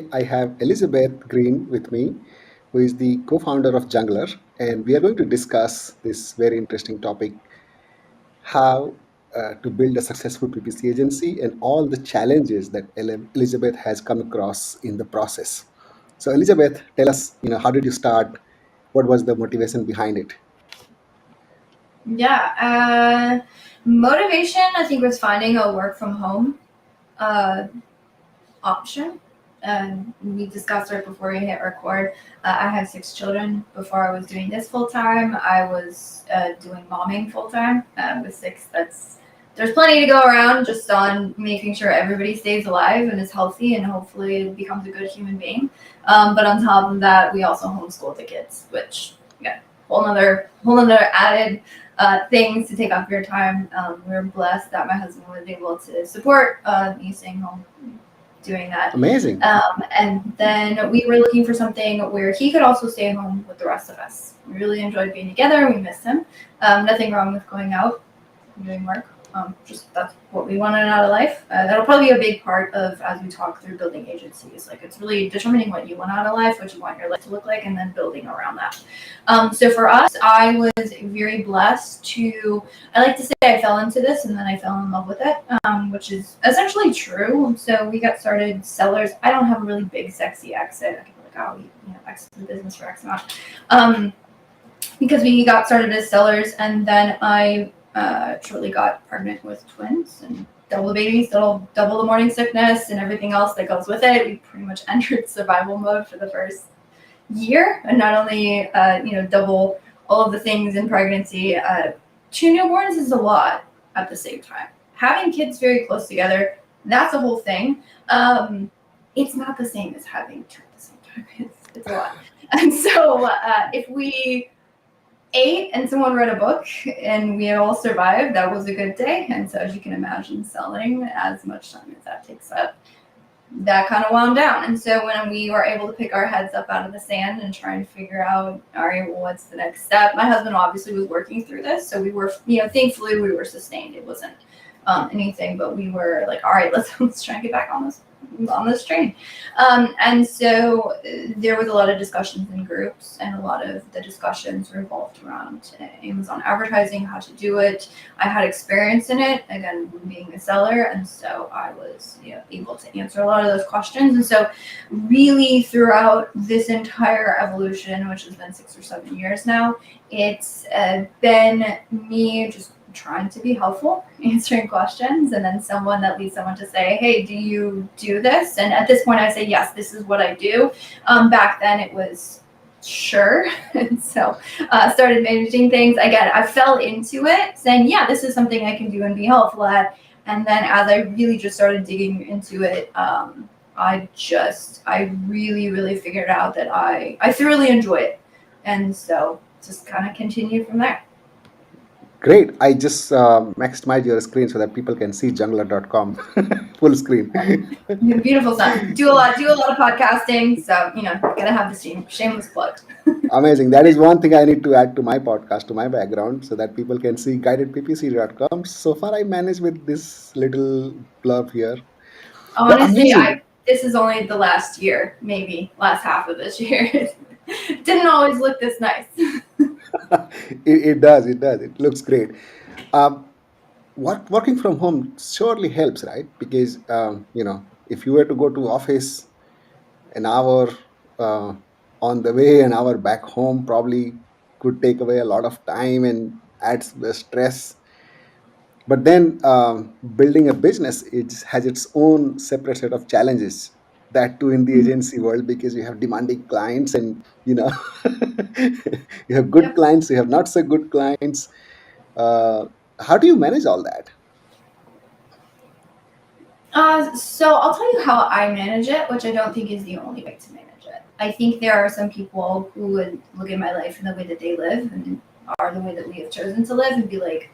today I have Elizabeth Greene with me, who is the co-founder of Junglr, and we are going to discuss this very interesting topic: how to build a successful PPC agency and all the challenges that Elizabeth has come across in the process. So, Elizabeth, tell us, how did you start? What was the motivation behind it? Yeah, motivation, I think, was finding a work from home uh, option. We discussed right before we hit record. I had 6 children before I was doing this full time. I was doing momming full time with 6. There's plenty to go around just on making sure everybody stays alive and is healthy and hopefully becomes a good human being. But on top of that, we also homeschool the kids, which yeah, whole nother added things to take up your time. We're blessed that my husband was able to support me staying home doing that. Amazing. And then we were looking for something where he could also stay home with the rest of us. We really enjoyed being together. We missed him. Nothing wrong with going out and doing work. Just that's what we wanted out of life. That'll probably be a big part of as we talk through building agencies. Like it's really determining what you want out of life, what you want your life to look like, and then building around that. So for us, I was very blessed to. I like to say I fell into this and then I fell in love with it, which is essentially true. So we got started sellers. I don't have a really big sexy exit. I can be like, oh, exit the business for X amount. Because we got started as sellers, and then I shortly got pregnant with twins and double the babies, double the morning sickness and everything else that goes with it. We pretty much entered survival mode for the first year, and not only double all of the things in pregnancy. 2 newborns is a lot at the same time. Having kids very close together, that's a whole thing. It's not the same as having 2 at the same time. It's a lot. And so if we ate and someone read a book and we all survived, that was a good day. And so as you can imagine, selling as much time as that takes up, that kind of wound down. And so when we were able to pick our heads up out of the sand and try and figure out, all right, well, what's the next step? My husband obviously was working through this. So we were, thankfully we were sustained. It wasn't anything, but we were like, all right, let's try and get back on this train. And so there was a lot of discussions in groups, and a lot of the discussions revolved around Amazon advertising, how to do it. I had experience in it, again, being a seller, and so I was able to answer a lot of those questions. And so really throughout this entire evolution, which has been 6 or 7 years now, it's been me just trying to be helpful, answering questions, and then someone that leads someone to say, hey, do you do this? And at this point I say, yes, this is what I do. Back then it was sure. And so started managing things. Again, I fell into it saying, yeah, this is something I can do and be helpful at. And then as I really just started digging into it, I really, really figured out that I thoroughly enjoy it. And so just kind of continued from there. Great. I just maximized your screen so that people can see junglr.com full screen. Beautiful son. Do a lot of podcasting. So, gotta have the shameless plug. Amazing. That is one thing I need to add to my podcast, to my background, so that people can see guidedppc.com. So far, I managed with this little blurb here. But Honestly, amazing. this is only the last year, maybe last half of this year. It didn't always look this nice. It does. It looks great. Working from home surely helps, right? Because if you were to go to office an hour on the way, an hour back home, probably could take away a lot of time and adds the stress. But then building a business, it has its own separate set of challenges. That too in the agency world, because you have demanding clients, and you have good Yep. clients, you have not so good clients. uh, how do you manage all that? So I'll tell you how I manage it, which I don't think is the only way to manage it. I think there are some people who would look at my life and the way that they live and are the way that we have chosen to live and be like,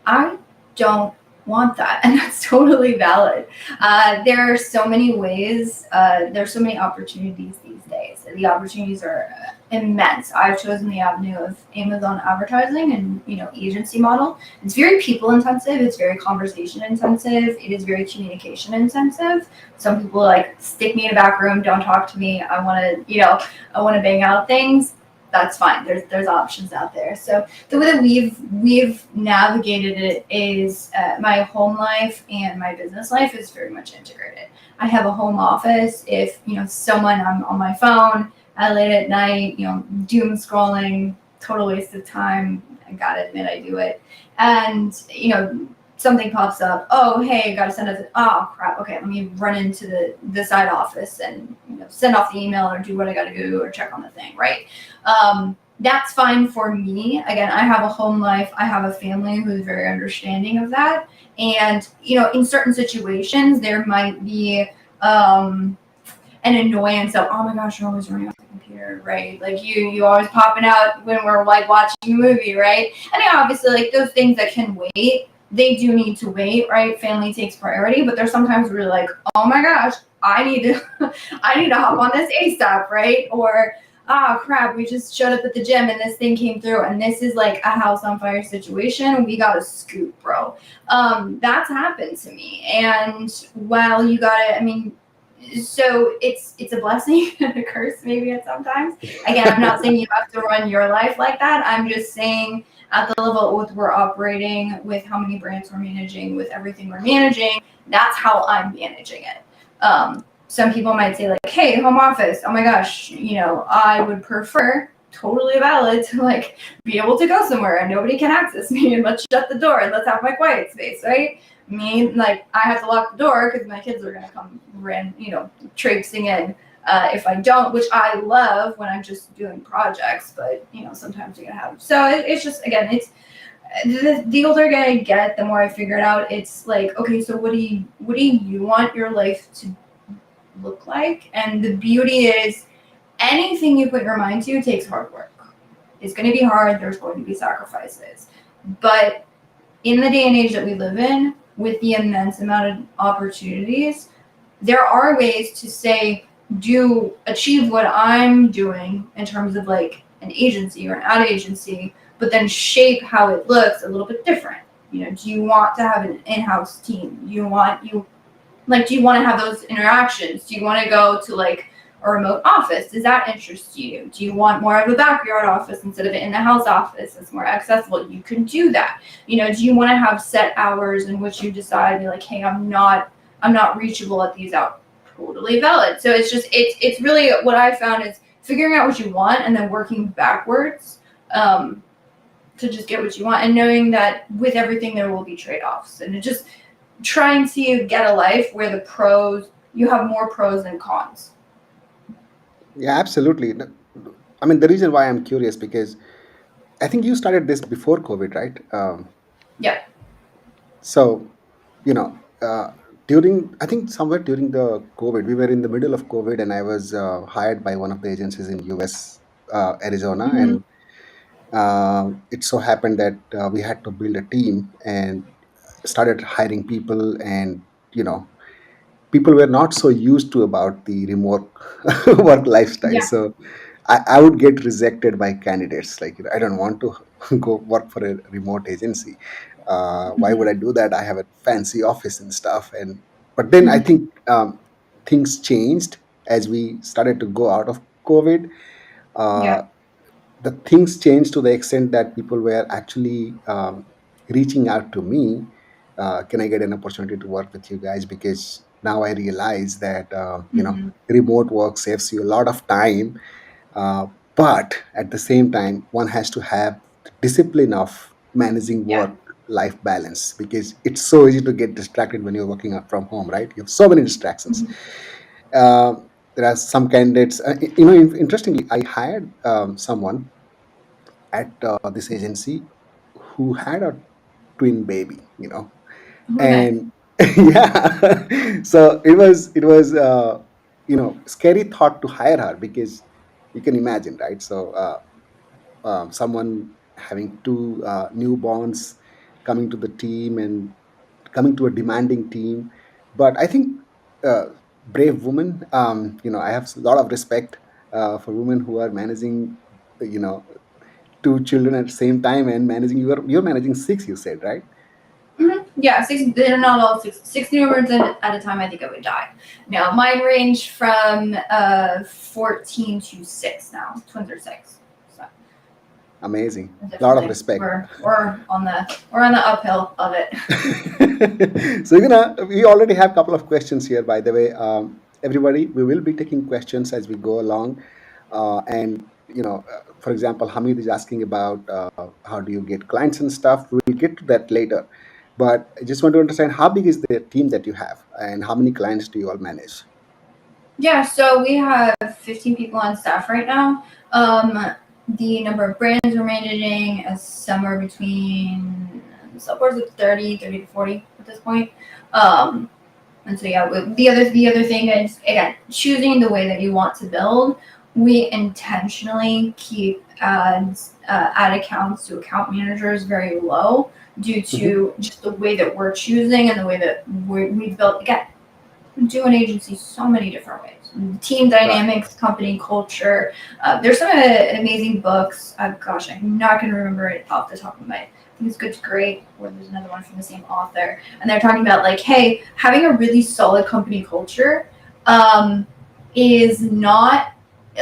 I don't want that. And that's totally valid. There are so many ways, there's so many opportunities these days. The opportunities are immense. I've chosen the avenue of Amazon advertising and agency model. It's very people intensive. It's very conversation intensive. It is very communication intensive. Some people like stick me in a back room, don't talk to me. I want to bang out things. That's fine. There's options out there. So the way that we've navigated it is my home life and my business life is very much integrated. I have a home office. If someone I'm on my phone late at night, doom scrolling, total waste of time. I gotta admit I do it. And something pops up. Oh, hey, gotta send it. Oh crap. Okay, let me run into the side office and send off the email or do what I gotta do or check on the thing. Right. That's fine for me. Again, I have a home life. I have a family who's very understanding of that. And in certain situations, there might be an annoyance of, oh my gosh, you're always running off the computer, right? Like you always popping out when we're like watching a movie, right? And obviously like those things that can wait, they do need to wait, right? Family takes priority, but there's sometimes where you're like, oh my gosh, I need to I need to hop on this ASAP, right? Or oh crap, we just showed up at the gym and this thing came through and this is like a house on fire situation. We got to scoop, bro. That's happened to me. And while you got it, I mean, so it's a blessing and a curse maybe at sometimes. Again, I'm not saying you have to run your life like that. I'm just saying at the level with we're operating, with how many brands we're managing, with everything we're managing, that's how I'm managing it. Some people might say like, hey, home office, oh my gosh, I would prefer, totally valid, to like be able to go somewhere and nobody can access me and let's shut the door and let's have my quiet space, right? Me, like I have to lock the door because my kids are gonna come traipsing in if I don't, which I love when I'm just doing projects, but sometimes you're gonna have. So it's just again, it's the older I get, the more I figure it out. It's like, okay, so what do you want your life to look like? And the beauty is, anything you put your mind to takes hard work. It's going to be hard. There's going to be sacrifices, but in the day and age that we live in, with the immense amount of opportunities, there are ways to say, achieve what I'm doing in terms of like an agency or an ad agency, but then shape how it looks a little bit different. Do you want to have an in-house team? Do you want to have those interactions? Do you want to go to like a remote office? Does that interest you? Do you want more of a backyard office instead of an in-the-house office? It's more accessible. You can do that. Do you want to have set hours in which you decide, you're like, hey, I'm not reachable at these hours? Totally valid. So it's really what I found is figuring out what you want and then working backwards to just get what you want, and knowing that with everything there will be trade-offs, and just trying to get a life where you have more pros than cons. Yeah, absolutely. I mean, the reason why I'm curious because I think you started this before COVID, right? Yeah. So, you know, during I think somewhere during the COVID, we were in the middle of COVID, and I was hired by one of the agencies in US, Arizona, Mm-hmm. and it so happened that we had to build a team and started hiring people, and you know, people were not so used to about the remote work lifestyle. Yeah. So I would get rejected by candidates like, I don't want to go work for a remote agency. Why would Mm-hmm. I do that? I have a fancy office and stuff. And but then I Mm-hmm. think things changed as we started to go out of COVID. Yeah. Uh, the things changed to the extent that people were actually reaching out to me. Can I get an opportunity to work with you guys? Because now I realize that Mm-hmm. remote work saves you a lot of time, uh, but at the same time, one has to have the discipline of managing Yeah. work life balance, because it's so easy to get distracted when you're working out from home, right? You have so many distractions. Mm-hmm. uh, there are some candidates, interestingly, I hired someone at this agency who had a twin baby, Oh, nice. and yeah. So it was scary thought to hire her, because you can imagine, right? So someone having two newborns coming to the team and coming to a demanding team. But I think brave woman, I have a lot of respect for women who are managing two children at the same time and managing you're managing six, you said, right? Yeah, six. They're not all six newborns at a time. I think I would die. No, mine range from 14 to 6 now. Twins are 6. So Amazing. a A lot different of thing. respect. We're on the uphill of it. So we already have a couple of questions here, by the way. Everybody, we will be taking questions as we go along. And for example, Hamid is asking about how do you get clients and stuff. We'll get to that later. But I just want to understand, how big is the team that you have and how many clients do you all manage? Yeah, so we have 15 people on staff right now. The number of brands we're managing is somewhere between upwards of 30 to 40 at this point. And so yeah, the other thing is, again, choosing the way that you want to build. We intentionally keep ad accounts to account managers very low due to just the way that we're choosing and the way that we've built. Again, do an agency so many different ways. Team dynamics, company culture. There's some amazing books. Gosh, I'm not going to remember it off the top of my head. I think it's Good to Great, or there's another one from the same author. And they're talking about, like, hey, having a really solid company culture is not,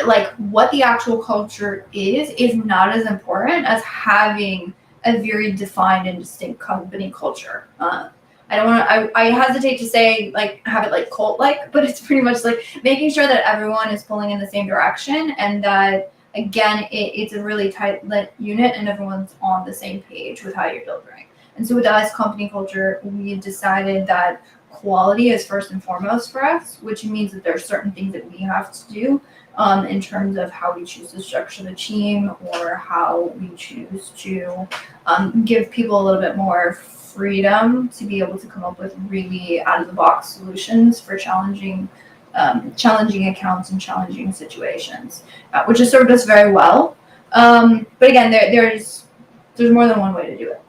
like, what the actual culture is not as important as having a very defined and distinct company culture. I don't want to. I hesitate to say, like, have it like cult like, but it's pretty much like making sure that everyone is pulling in the same direction, and that, again, it's a really tight lit unit and everyone's on the same page with how you're delivering. And so with us, company culture, we decided that quality is first and foremost for us, which means that there are certain things that we have to do in terms of how we choose to structure the team, or how we choose to give people a little bit more freedom to be able to come up with really out of the box solutions for challenging accounts and challenging situations, which has served us very well. But again, there's more than one way to do it.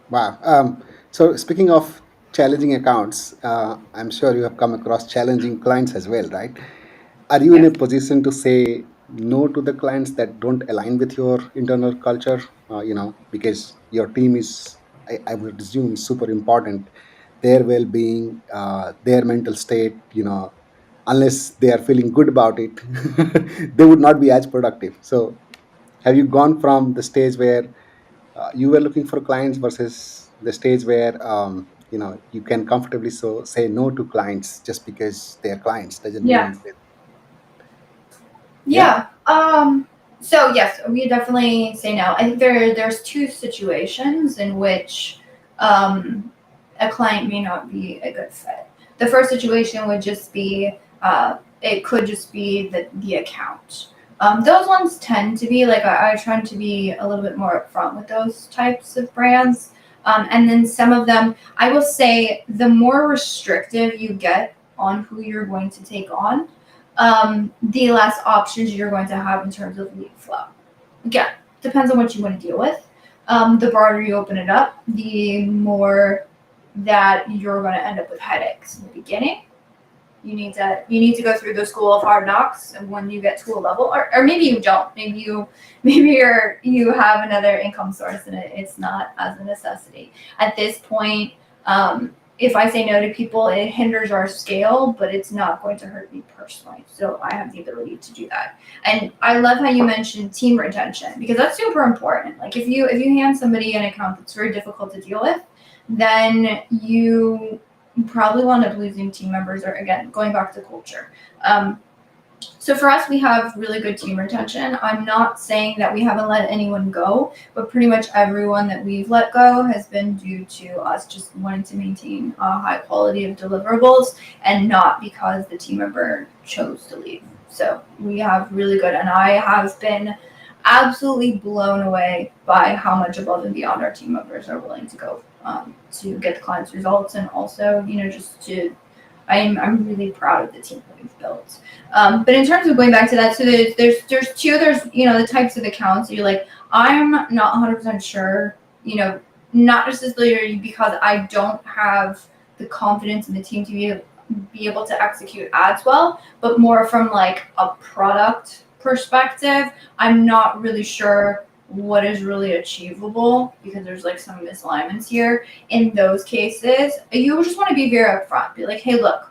Wow. So speaking of challenging accounts, I'm sure you have come across challenging clients as well, right? Are you in a Yes. position to say no to the clients that don't align with your internal culture? Because your team is, I would assume, super important. Their well-being, their mental state, unless they are feeling good about it, they would not be as productive. So have you gone from the stage where you were looking for clients versus the stage where you can comfortably so say no to clients just because they're clients doesn't Yeah. mean that, yeah. Yeah. So yes, we definitely say no. I think there's two situations in which a client may not be a good fit. The first situation would just be it could just be the account. Those ones tend to be like, I try to be a little bit more upfront with those types of brands. And then some of them, I will say, the more restrictive you get on who you're going to take on, the less options you're going to have in terms of lead flow. Again, depends on what you want to deal with. The broader you open it up, the more that you're going to end up with headaches in the beginning. You need to go through the school of hard knocks, and when you get to a level, or maybe you don't, you have another income source and it's not as a necessity at this point. If I say no to people, it hinders our scale, but it's not going to hurt me personally. So I have the ability to do that. And I love how you mentioned team retention, because that's super important. Like, if you hand somebody an account that's very difficult to deal with, then you probably wound up losing team members, or, again, going back to culture. So for us, we have really good team retention. I'm not saying that we haven't let anyone go, but pretty much everyone that we've let go has been due to us just wanting to maintain a high quality of deliverables, and not because the team member chose to leave. So we have really good, and I have been absolutely blown away by how much above and beyond our team members are willing to go to get the client's results, and also, just to. I'm really proud of the team that we've built. But in terms of going back to that, so there's the types of accounts that you're like, I'm not 100% sure, not necessarily because I don't have the confidence in the team to be able to execute ads well, but more from, like, a product perspective, I'm not really sure what is really achievable because there's like some misalignments here. In those cases, you just want to be very upfront. Be like, hey, look,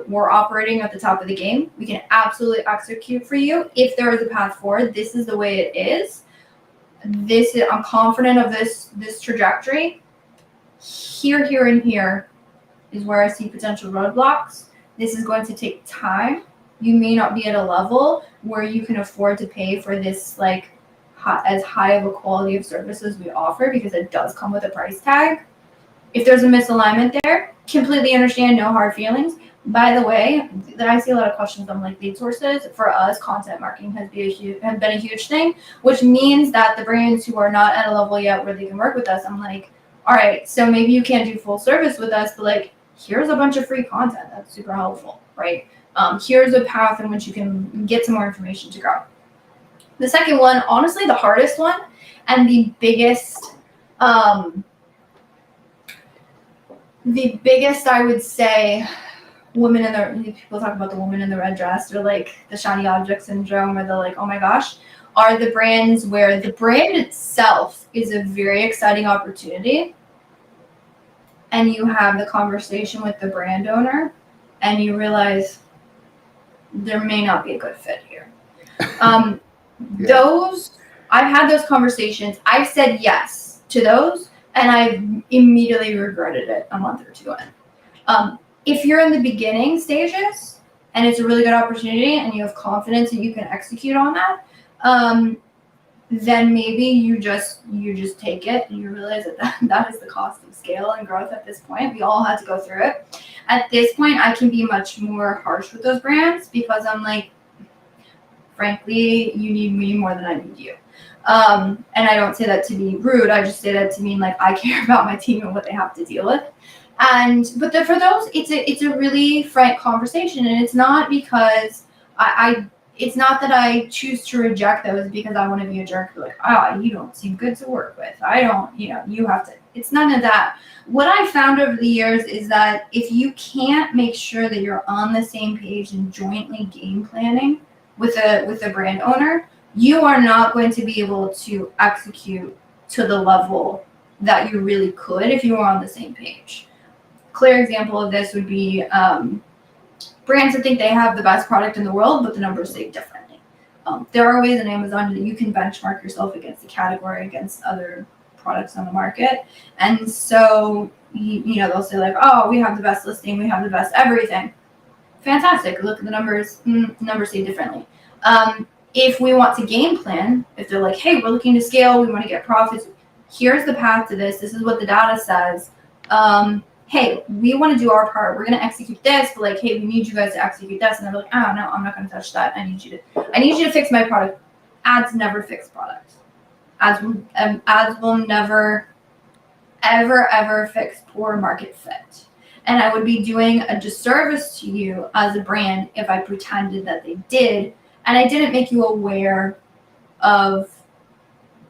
we're operating at the top of the game. We can absolutely execute for you. If there is a path forward, this is the way it is. I'm confident of this trajectory. Here, and here is where I see potential roadblocks. This is going to take time. You may not be at a level where you can afford to pay for this like as high of a quality of service as we offer, because it does come with a price tag. If there's a misalignment there, completely understand, no hard feelings. By the way, I see a lot of questions on like lead sources. For us, content marketing has been a huge thing, which means that the brands who are not at a level yet where they can work with us, I'm like, all right, so maybe you can't do full service with us, but like, here's a bunch of free content that's super helpful, right? Here's a path in which you can get some more information to grow. The second one, honestly, the hardest one and the biggest, I would say, people talk about the woman in the red dress, or like the shiny object syndrome, or the like, oh my gosh, are the brands where the brand itself is a very exciting opportunity, and you have the conversation with the brand owner and you realize there may not be a good fit here. I've had those conversations. I've said yes to those, and I immediately regretted it a month or two in. If you're in the beginning stages and it's a really good opportunity and you have confidence and you can execute on that, then maybe you just take it and you realize that is the cost of scale and growth at this point. We all had to go through it. At this point, I can be much more harsh with those brands because I'm like, frankly, you need me more than I need you. And I don't say that to be rude. I just say that to mean like I care about my team and what they have to deal with. But for those, it's a really frank conversation, and it's not because it's not that I choose to reject those because I want to be a jerk. Like, you don't seem good to work with. I don't, you have to. It's none of that. What I found over the years is that if you can't make sure that you're on the same page and jointly game planning with a brand owner, you are not going to be able to execute to the level that you really could if you were on the same page. Clear example of this would be brands that think they have the best product in the world, but the numbers say differently. There are ways in Amazon that you can benchmark yourself against the category, against other products on the market. And so, they'll say like, oh, we have the best listing, we have the best everything. Fantastic. Look at the numbers. Numbers say differently. If we want to game plan, if they're like, hey, we're looking to scale, we want to get profits, here's the path to this. This is what the data says. Hey, we want to do our part. We're going to execute this, but like, hey, we need you guys to execute this. And they're like, oh, no, I'm not going to touch that. I need you to fix my product. Ads never fix products. Ads will never, ever fix poor market fit. And I would be doing a disservice to you as a brand if I pretended that they did, and I didn't make you aware of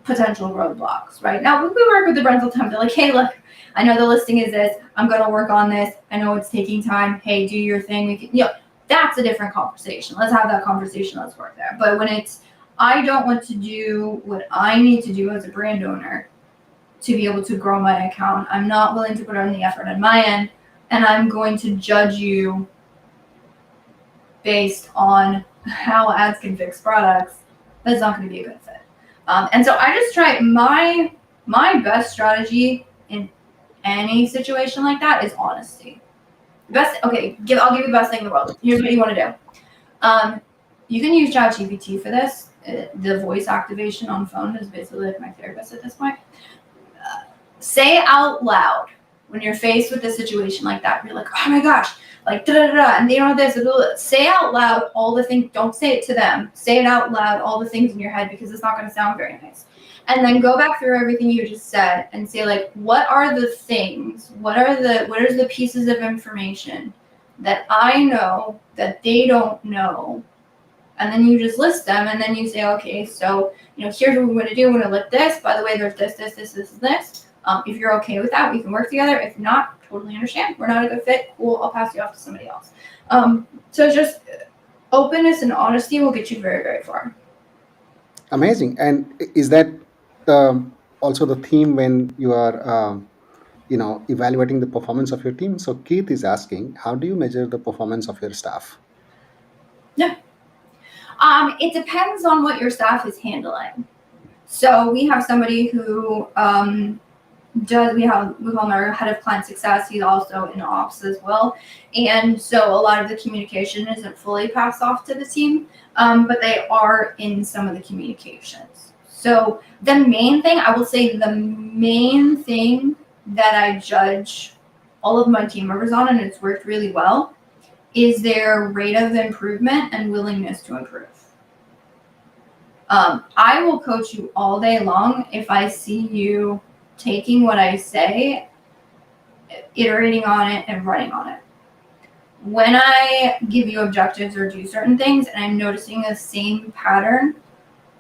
potential roadblocks, right? Now, we work with the brands all the time. They're like, hey, look, I know the listing is this. I'm going to work on this. I know it's taking time. Hey, do your thing. We can, that's a different conversation. Let's have that conversation. Let's work there. But when it's, I don't want to do what I need to do as a brand owner to be able to grow my account. I'm not willing to put in the effort on my end, and I'm going to judge you based on how ads can fix products. That's not going to be a good fit. And so I just try my best strategy in any situation like that is honesty. I'll give you the best thing in the world. Here's what you want to do. You can use ChatGPT for this. The voice activation on phone is basically like my therapist at this point. Say out loud when you're faced with a situation like that. You're like, oh my gosh, like da-da-da-da, and they don't have this. Say out loud all the things. Don't say it to them. Say it out loud, all the things in your head, because it's not going to sound very nice. And then go back through everything you just said and say, like, what are the things? What are the pieces of information that I know that they don't know? And then you just list them, and then you say, okay, so here's what we're going to do. We're going to list this. By the way, there's this, and this. If you're okay with that, we can work together. If not, totally understand. We're not a good fit. Cool. I'll pass you off to somebody else. So just Openness and honesty will get you very, very far. Amazing. And is that also the theme when you are, evaluating the performance of your team? So Keith is asking, how do you measure the performance of your staff? Yeah. It depends on what your staff is handling. So we have somebody who we call him our head of client success. He's also in ops as well, and so a lot of the communication isn't fully passed off to the team, but they are in some of the communications. So the main thing, I will say, the main thing that I judge all of my team members on, and it's worked really well, is their rate of improvement and willingness to improve. I will coach you all day long if I see you taking what I say, iterating on it, and running on it. When I give you objectives or do certain things and I'm noticing the same pattern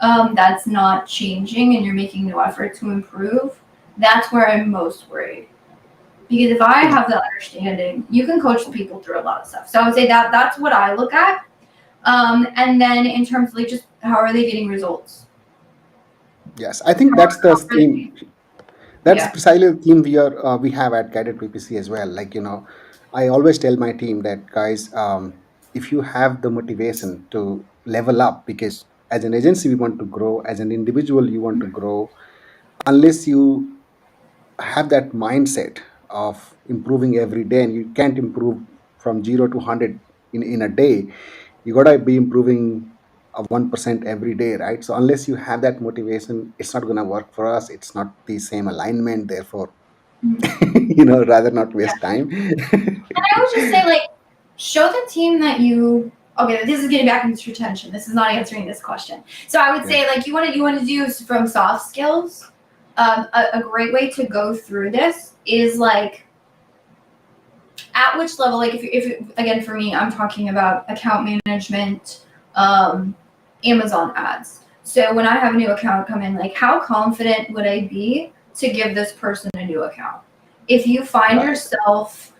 that's not changing and you're making no effort to improve, that's where I'm most worried. Because if I have the understanding, you can coach people through a lot of stuff. So I would say that's what I look at. And then in terms of like just how are they getting results? Yes, I think that's the theme. That's Yeah. precisely the theme we have at Guided PPC as well. Like, I always tell my team that, guys, if you have the motivation to level up, because as an agency we want to grow, as an individual you want to grow, unless you have that mindset of improving every day, and you can't improve from 0 to 100 in a day. You gotta be improving a 1% every day, right? So unless you have that motivation, it's not gonna work for us. It's not the same alignment, therefore rather not Yeah. waste time. And I would just say, like, show the team that you. Okay, this is getting back into retention. This is not answering this question. So I would say, like, you want to do from soft skills. A great way to go through this is like, at which level, like if again for me, I'm talking about account management, Amazon ads. So when I have a new account come in, like how confident would I be to give this person a new account? If you find Right. yourself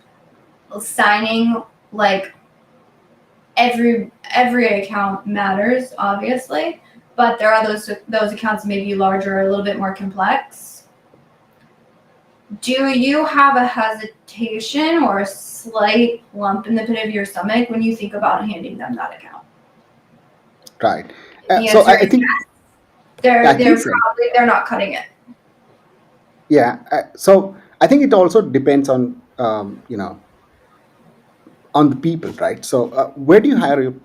signing like every account matters, obviously, but there are those accounts maybe larger, a little bit more complex. Do you have a hesitation or a slight lump in the pit of your stomach when you think about handing them that account? Right. The So answer I is think, yes. They're not cutting it. yeah. So I think it also depends on, on the people, right? So where do you hire your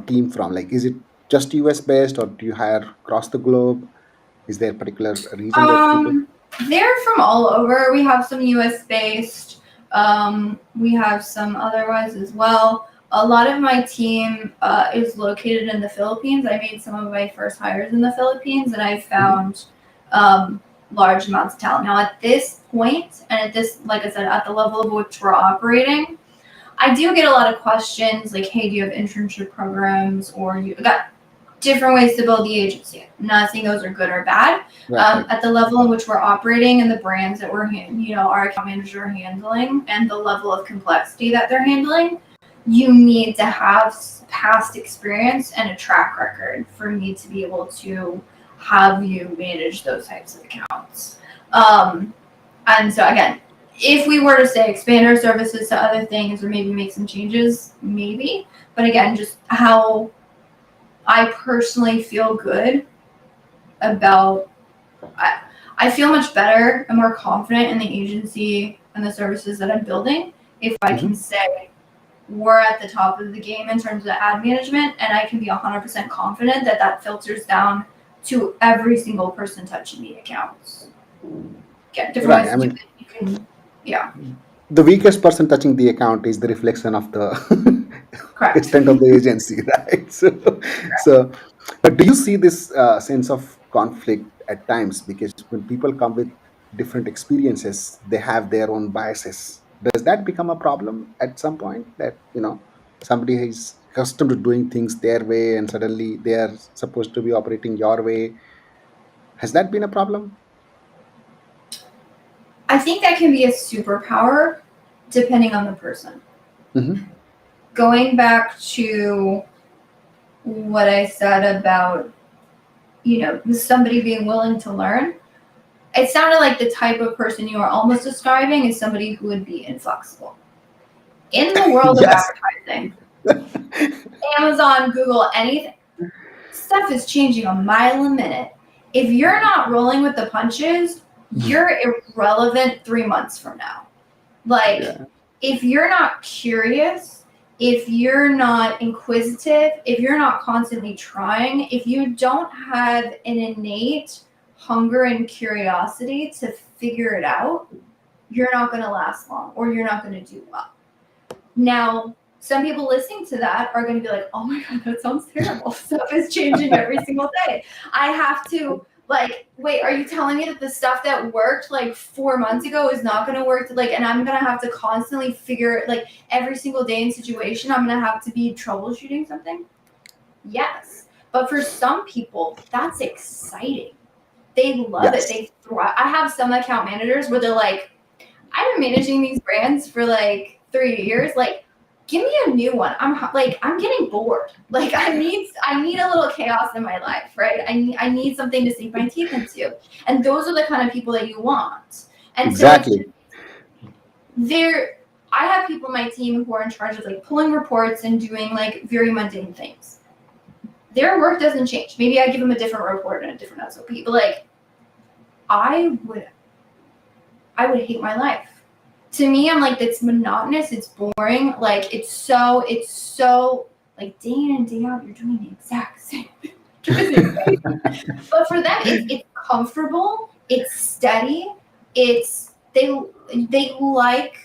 team from? Like, is it just US based, or do you hire across the globe? Is there a particular region that people? They're from all over. We have some US based. We have some otherwise as well. A lot of my team is located in the Philippines. I made some of my first hires in the Philippines, and I found large amounts of talent. Now, at this point, and at this, like I said, at the level of which we're operating, I do get a lot of questions like, "Hey, do you have internship programs?" Or you got different ways to build the agency. I'm not saying those are good or bad. Right. At the level in which we're operating and the brands that our account managers are handling, and the level of complexity that they're handling, you need to have past experience and a track record for me to be able to have you manage those types of accounts. And so again, if we were to say expand our services to other things or maybe make some changes, maybe. But again, just how I personally feel good about. I feel much better and more confident in the agency and the services that I'm building if I can say we're at the top of the game in terms of ad management, and I can be 100% confident that that filters down to every single person touching the accounts. Get different Right. ways I to do mean, it. You can, yeah, the weakest person touching the account is the reflection of the correct. extent of the agency, right? So but do you see this sense of conflict at times? Because when people come with different experiences, they have their own biases. Does that become a problem at some point, that somebody is accustomed to doing things their way and suddenly they are supposed to be operating your way? Has that been a problem? I think that can be a superpower depending on the person. Mm-hmm. Going back to what I said about, somebody being willing to learn. It sounded like the type of person you are almost describing is somebody who would be inflexible. In the world of Yes. advertising, Amazon, Google, anything, stuff is changing a mile a minute. If you're not rolling with the punches, you're irrelevant 3 months from now. Like, Yeah. if you're not curious, if you're not inquisitive, if you're not constantly trying, if you don't have an innate hunger and curiosity to figure it out, you're not going to last long, or you're not going to do well. Now, some people listening to that are going to be like, oh my God, that sounds terrible. Stuff is changing every single day. I have to, wait, are you telling me that the stuff that worked 4 months ago is not going to work? And I'm going to have to constantly figure, every single day in situation, I'm going to have to be troubleshooting something? Yes. But for some people, that's exciting. They love it. Yes. They thrive. I have some account managers where they're like, I've been managing these brands for 3 years. Give me a new one. I'm getting bored. I need a little chaos in my life, right? I need something to sink my teeth into. And those are the kind of people that you want. And Exactly. I have people on my team who are in charge of pulling reports and doing very mundane things. Their work doesn't change. Maybe I give them a different report and a different SOP, but I would hate my life. To me, I'm it's monotonous, it's boring, it's so day in and day out, you're doing the exact same thing. But for them, it's comfortable, it's steady, they like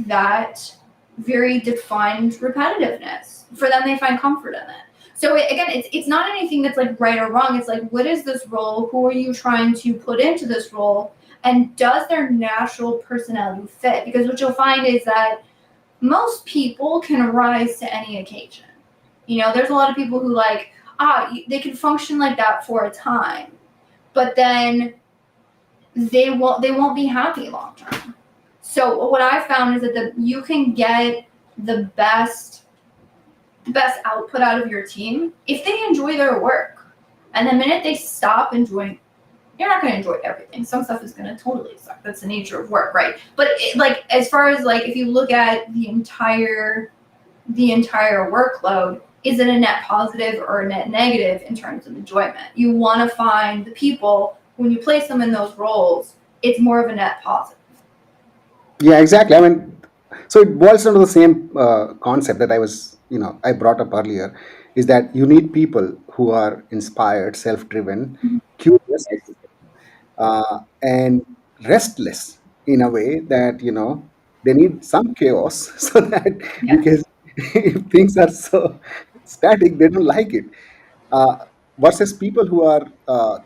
that very defined repetitiveness. For them, they find comfort in it. So it's not anything that's right or wrong. It's what is this role? Who are you trying to put into this role? And does their natural personality fit? Because what you'll find is that most people can rise to any occasion. There's a lot of people who they can function like that for a time, but then they won't be happy long term. So what I found is that you can get the best output out of your team if they enjoy their work. And the minute they stop enjoying, you're not going to enjoy everything. Some stuff is going to totally suck. That's the nature of work, right? But as far as if you look at the entire workload, is it a net positive or a net negative in terms of enjoyment? You want to find the people, when you place them in those roles, it's more of a net positive. Yeah, exactly. I mean, so it boils down to the same concept that I brought up earlier, is that you need people who are inspired, self-driven, curious, and restless in a way that they need some chaos so that because if things are so static, they don't like it. uh, versus people who are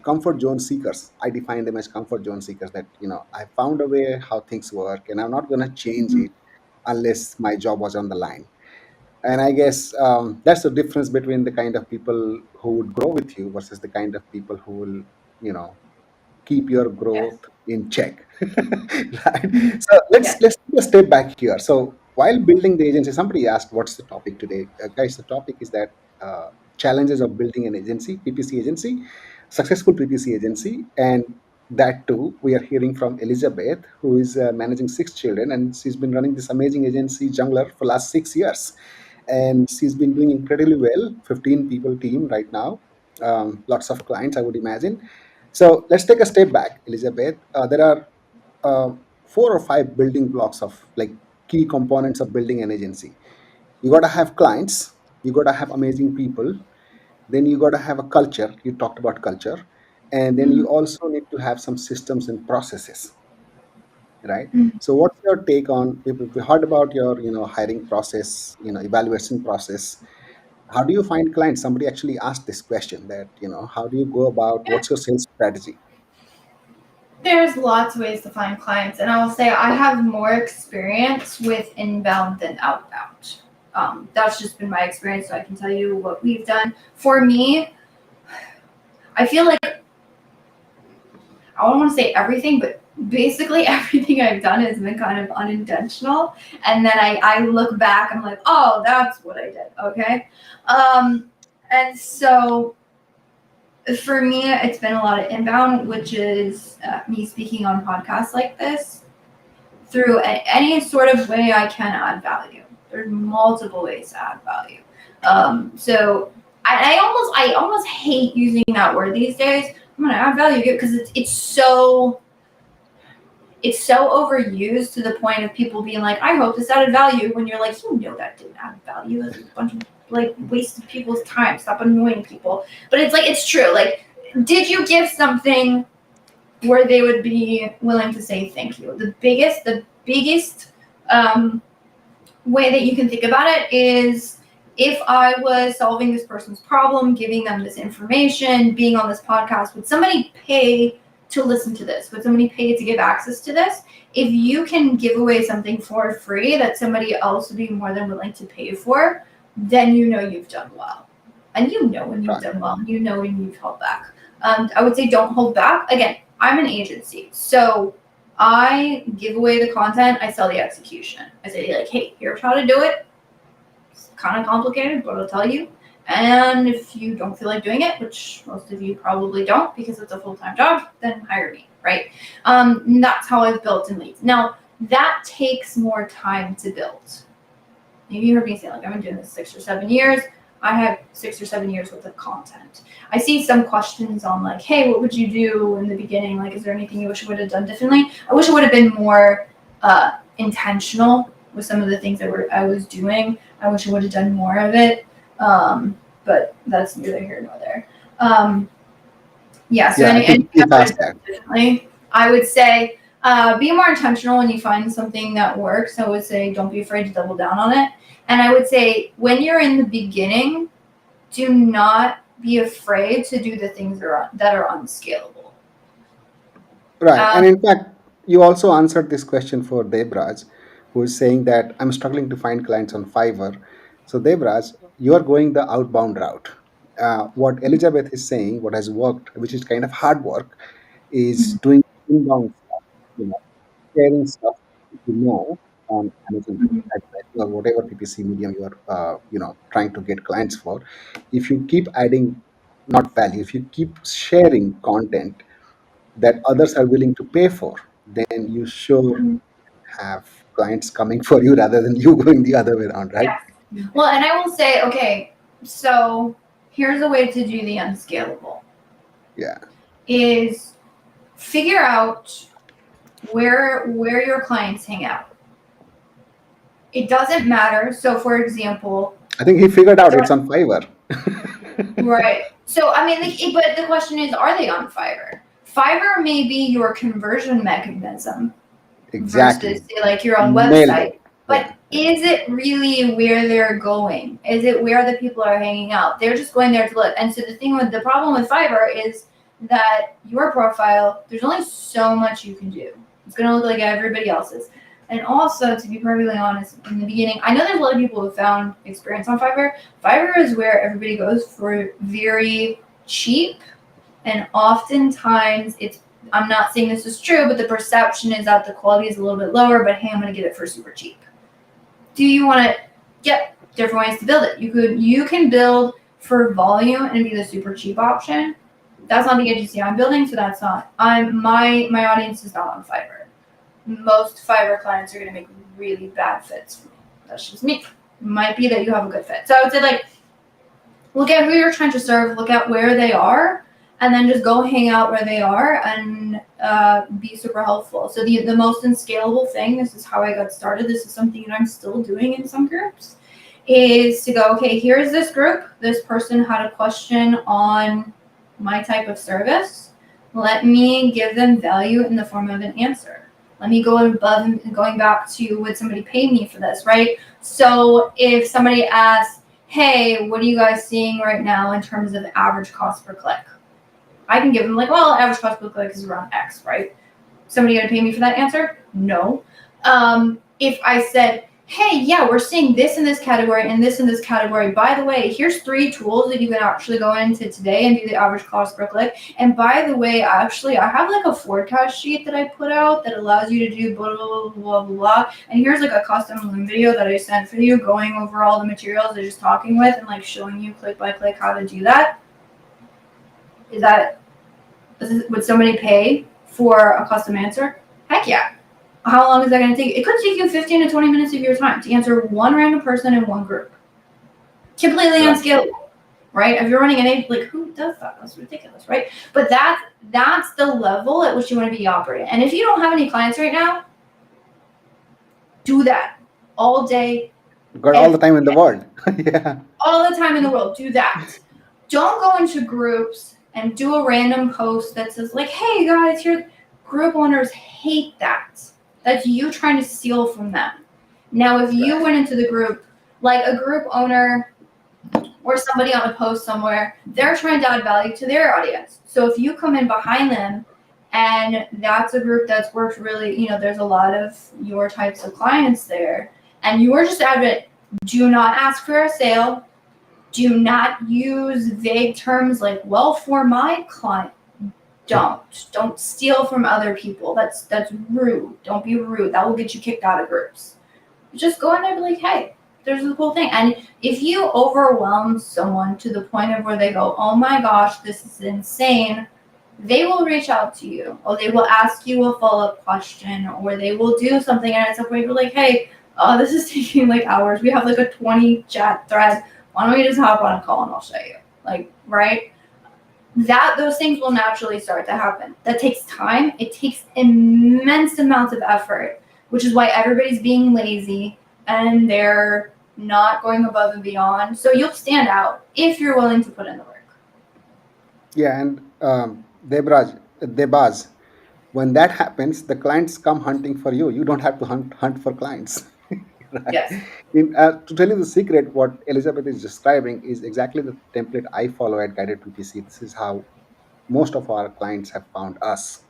comfort zone seekers. I define them as comfort zone seekers, that I found a way how things work and I'm not going to change Mm-hmm. it unless my job was on the line. And I guess that's the difference between the kind of people who would grow with you versus the kind of people who will you know keep your Yes. growth in check. Right. Mm-hmm. So let's Yes. let's take a step back here. So while building the agency, somebody asked what's the topic today. Guys, the topic is that challenges of building an agency, PPC agency, successful PPC agency. And that too we are hearing from Elizabeth, who is managing 6 children, and she's been running this amazing agency Junglr for last 6 years, and she's been doing incredibly well. 15 people team right now, lots of clients, I would imagine. So let's take a step back, Elizabeth. There are 4 or 5 building blocks of key components of building an agency. You got to have clients, you got to have amazing people, then you got to have a culture. You talked about culture, and then Mm-hmm. you also need to have some systems and processes, right? Mm-hmm. So what's your take on, if we heard about your hiring process, evaluation process, how do you find clients? Somebody actually asked this question, that how do you go about, what's your sales strategy? There's lots of ways to find clients, and I will say I have more experience with inbound than outbound. That's just been my experience, so I can tell you what we've done. For me, I feel like I don't want to say everything, but basically everything I've done has been kind of unintentional. And then I look back, I'm like, oh, that's what I did. Okay. And so for me, it's been a lot of inbound, which is me speaking on podcasts like this through any sort of way I can add value. There's multiple ways to add value. So I almost hate using that word these days. I'm gonna add value because it's so overused to the point of people being like, I hope this added value, when you're like, that didn't add value. That's a bunch of wasted people's time. Stop annoying people. But it's like, it's true. Like, did you give something where they would be willing to say thank you? The biggest way that you can think about it is, if I was solving this person's problem, giving them this information, being on this podcast, would somebody pay to listen to this? Would somebody pay to give access to this? If you can give away something for free that somebody else would be more than willing to pay for, then you've done well. And when you've done well, when you've held back. I would say don't hold back. Again, I'm an agency, so I give away the content, I sell the execution. I say, like, hey, here's how to do it. It's kind of complicated, but I'll tell you. And if you don't feel like doing it, which most of you probably don't because it's a full-time job, then hire me, right? And that's how I've built in leads. Now, that takes more time to build. Maybe you heard me say, like, I've been doing this 6 or 7 years. I have 6 or 7 years worth of content. I see some questions on, like, hey, what would you do in the beginning? Like, is there anything you wish you would have done differently? I wish I would have been more intentional with some of the things that I was doing. I wish I would have done more of it. But that's neither here nor there. So anything I would have done differently, I would say be more intentional when you find something that works. I would say don't be afraid to double down on it. And I would say when you're in the beginning, do not be afraid to do the things that are unscalable. Right. And in fact, you also answered this question for Debraj, who is saying that I'm struggling to find clients on Fiverr. So Debraj, you are going the outbound route. What Elizabeth is saying, what has worked, which is kind of hard work, is doing inbound stuff, sharing stuff on Amazon or whatever PPC medium you are, trying to get clients for. If you keep adding not value, if you keep sharing content that others are willing to pay for, then you sure have clients coming for you rather than you going the other way around, right? Yes. Well, and I will say, okay, so here's a way to do the unscalable. Yeah. Is figure out where your clients hang out. It doesn't matter. So, for example, I think he figured out it's on Fiverr. Right. So, I mean, but the question is, are they on Fiverr? Fiverr may be your conversion mechanism. Exactly. Versus, say, like, your own website. But is it really where they're going? Is it where the people are hanging out? They're just going there to live. And so the problem with Fiverr is that your profile, there's only so much you can do. It's going to look like everybody else's. And also, to be perfectly honest, in the beginning, I know there's a lot of people who found experience on Fiverr. Fiverr is where everybody goes for very cheap, and oftentimes I'm not saying this is true, but the perception is that the quality is a little bit lower, but hey, I'm going to get it for super cheap. Do you want to get different ways to build it? You can build for volume and be the super cheap option. That's not the agency I'm building, so that's not. My audience is not on Fiverr. Most Fiverr clients are going to make really bad fits for me. That's just me. It might be that you have a good fit. So I would say, like, look at who you're trying to serve, look at where they are, and then just go hang out where they are and be super helpful. So the most unscalable thing, this is how I got started, this is something that I'm still doing in some groups, is to go, okay, here's this group. This person had a question on my type of service. Let me give them value in the form of an answer. Let me go above and going back to, would somebody pay me for this, right? So if somebody asks, hey, what are you guys seeing right now in terms of average cost per click? I can give them, like, well, average cost per click is around X, right? Somebody going to pay me for that answer? No. If I said, hey, yeah, we're seeing this in this category and this in this category. By the way, here's 3 tools that you can actually go into today and do the average cost per click. And by the way, actually, I have like a forecast sheet that I put out that allows you to do blah, blah, blah, blah, blah. And here's like a custom video that I sent for you going over all the materials they're just talking with and like showing you click by click how to do that. Would somebody pay for a custom answer? Heck yeah. How long is that going to take? It could take you 15 to 20 minutes of your time to answer one random person in one group. Completely unscalable, right? If you're running an like, who does that? That's ridiculous, right? But that's the level at which you want to be operating. And if you don't have any clients right now, do that all day. You've got all the time in the world. Yeah. All the time in the world. Do that. Don't go into groups and do a random post that says like, hey guys, here. Group owners hate that. That's you trying to steal from them. Now, if you went into the group, like a group owner or somebody on a post somewhere, they're trying to add value to their audience. So if you come in behind them and that's a group that's worked really, there's a lot of your types of clients there, and you are just adamant, do not ask for a sale. Do not use vague terms like, well, for my client. Don't steal from other people. That's rude. Don't be rude. That will get you kicked out of groups. Just go in there and be like, hey, there's a cool thing. And if you overwhelm someone to the point of where they go, oh my gosh, this is insane, they will reach out to you, or they will ask you a follow-up question, or they will do something, and at some point you're like, hey, this is taking like hours. We have like a 20 chat thread. Why don't we just hop on a call and I'll show you? Like, right? Those things will naturally start to happen. That takes time. It takes immense amounts of effort, which is why everybody's being lazy and they're not going above and beyond. So you'll stand out if you're willing to put in the work. Yeah, and Debaz, when that happens, the clients come hunting for you. You don't have to hunt for clients. Right? Yes. To tell you the secret, what Elizabeth is describing is exactly the template I follow at Guided PPC. This is how most of our clients have found us,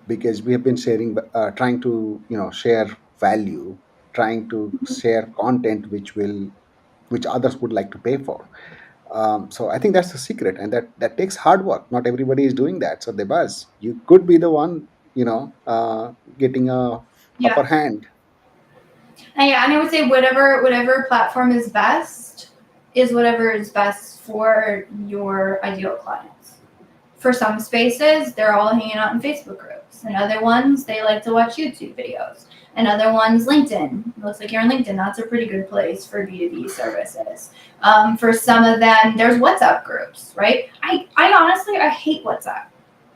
because we have been trying to share value, trying to share content which others would like to pay for. So I think that's the secret, and that takes hard work. Not everybody is doing that. So Debaz, you could be the one, getting a upper Yeah. hand. And yeah, and I would say whatever platform is best is whatever is best for your ideal clients. For some spaces, they're all hanging out in Facebook groups. And other ones, they like to watch YouTube videos. And other ones, LinkedIn. It looks like you're on LinkedIn. That's a pretty good place for B2B services. For some of them, there's WhatsApp groups, right? I honestly, I hate WhatsApp.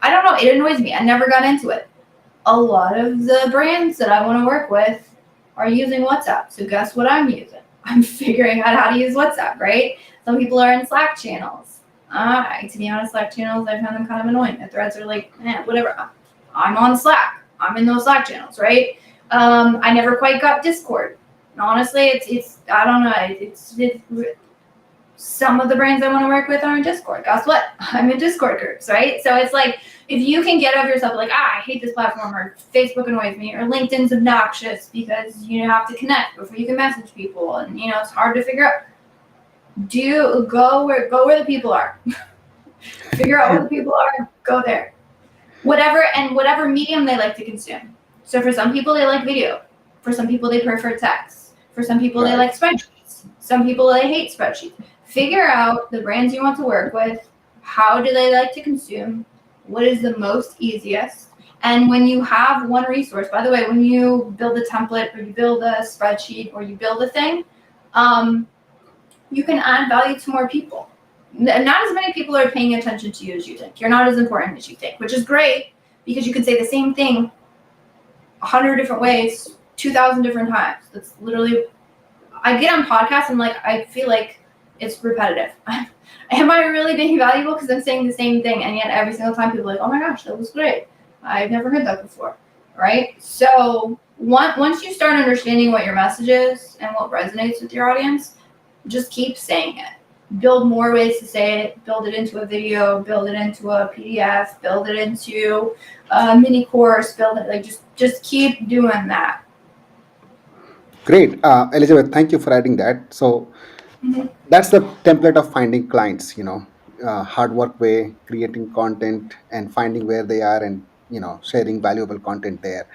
I don't know. It annoys me. I never got into it. A lot of the brands that I want to work with are using WhatsApp. So guess what I'm using? I'm figuring out how to use WhatsApp, right? Some people are in Slack channels. To be honest, Slack channels, I found them kind of annoying. The threads are like, whatever. I'm on Slack. I'm in those Slack channels, right? I never quite got Discord. Honestly, it's I don't know. It's some of the brands I want to work with are in Discord. Guess what? I'm in Discord groups, right? So it's like, if you can get over yourself, like, I hate this platform, or Facebook annoys me, or LinkedIn's obnoxious because you have to connect before you can message people, and it's hard to figure out. Go where the people are. Figure out where the people are. Go there. Whatever medium they like to consume. So for some people, they like video. For some people, they prefer text. For some people, they like spreadsheets. Some people, they hate spreadsheets. Figure out the brands you want to work with. How do they like to consume? What is the most easiest? And when you have one resource, by the way, when you build a template or you build a spreadsheet or you build a thing, you can add value to more people. Not as many people are paying attention to you as you think. You're not as important as you think, which is great because you can say the same thing 100 different ways, 2,000 different times. That's literally, I get on podcasts and I feel like it's repetitive. Am I really being valuable because I'm saying the same thing? And yet every single time people are like, oh my gosh, that was great. I've never heard that before, right? So once you start understanding what your message is and what resonates with your audience, just keep saying it. Build more ways to say it. Build it into a video. Build it into a PDF. Build it into a mini course. Build it just keep doing that. Great, Elizabeth. Thank you for adding that. So Mhm. that's the template of finding clients. Hard work way, creating content, and finding where they are, and sharing valuable content there.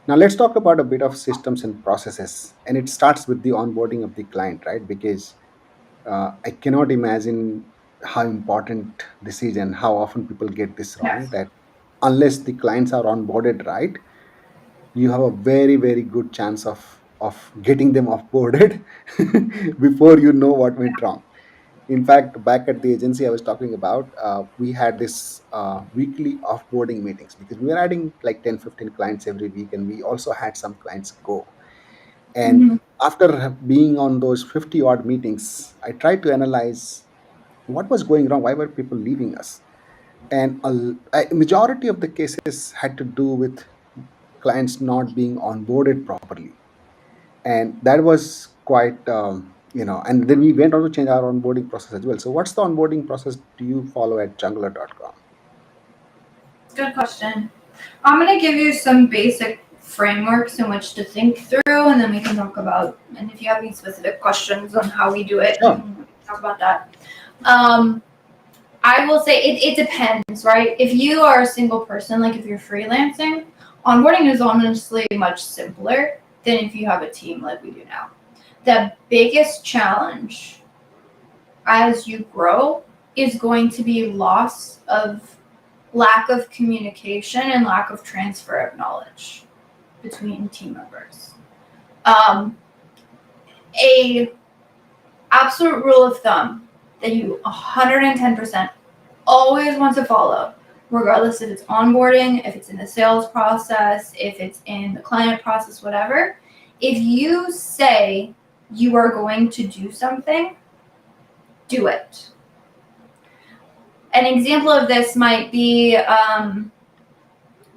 Now let's talk about a bit of systems and processes, and it starts with the onboarding of the client, right? Because I cannot imagine how important this is and how often people get this wrong. Yes. That unless the clients are onboarded right, you have a very very good chance of getting them offboarded before you know what went wrong. In fact, back at the agency I was talking about, we had this weekly offboarding meetings because we were adding like 10-15 clients every week, and we also had some clients go. And Mhm. after being on those 50 odd meetings, I tried to analyze what was going wrong, why were people leaving us. And a majority of the cases had to do with clients not being onboarded properly, and that was quite and then we went on to change our onboarding process as well. So what's the onboarding process do you follow at Junglr.com? Good question. I'm going to give you some basic frameworks in which to think through, and then we can talk about, and if you have any specific questions on how we do it, we Sure. can talk about that. Um, I will say it depends, right? If you are a single person, like if you're freelancing, onboarding is honestly much simpler than if you have a team like we do now. The biggest challenge as you grow is going to be loss of lack of communication and lack of transfer of knowledge between team members. Um, a absolute rule of thumb that you 110% always want to follow, regardless if it's onboarding, if it's in the sales process, if it's in the client process, whatever. If you say you are going to do something, do it. An example of this might be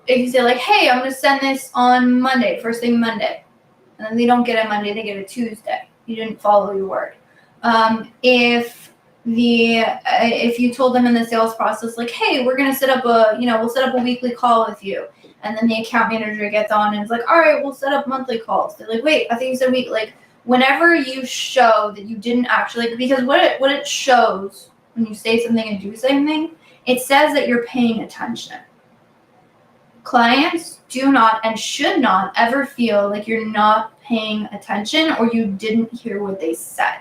if you say like, hey, I'm going to send this on Monday, first thing Monday, and then they don't get it Monday, they get it Tuesday. You didn't follow your word. If you told them in the sales process like, hey, we're going to set up we'll set up a weekly call with you, and then the account manager gets on and is like, all right, we'll set up monthly calls. They're like, wait, I think you said week. Like, whenever you show that you didn't actually, because what it shows when you say something and do something, it says that you're paying attention. Clients do not and should not ever feel like you're not paying attention or you didn't hear what they said.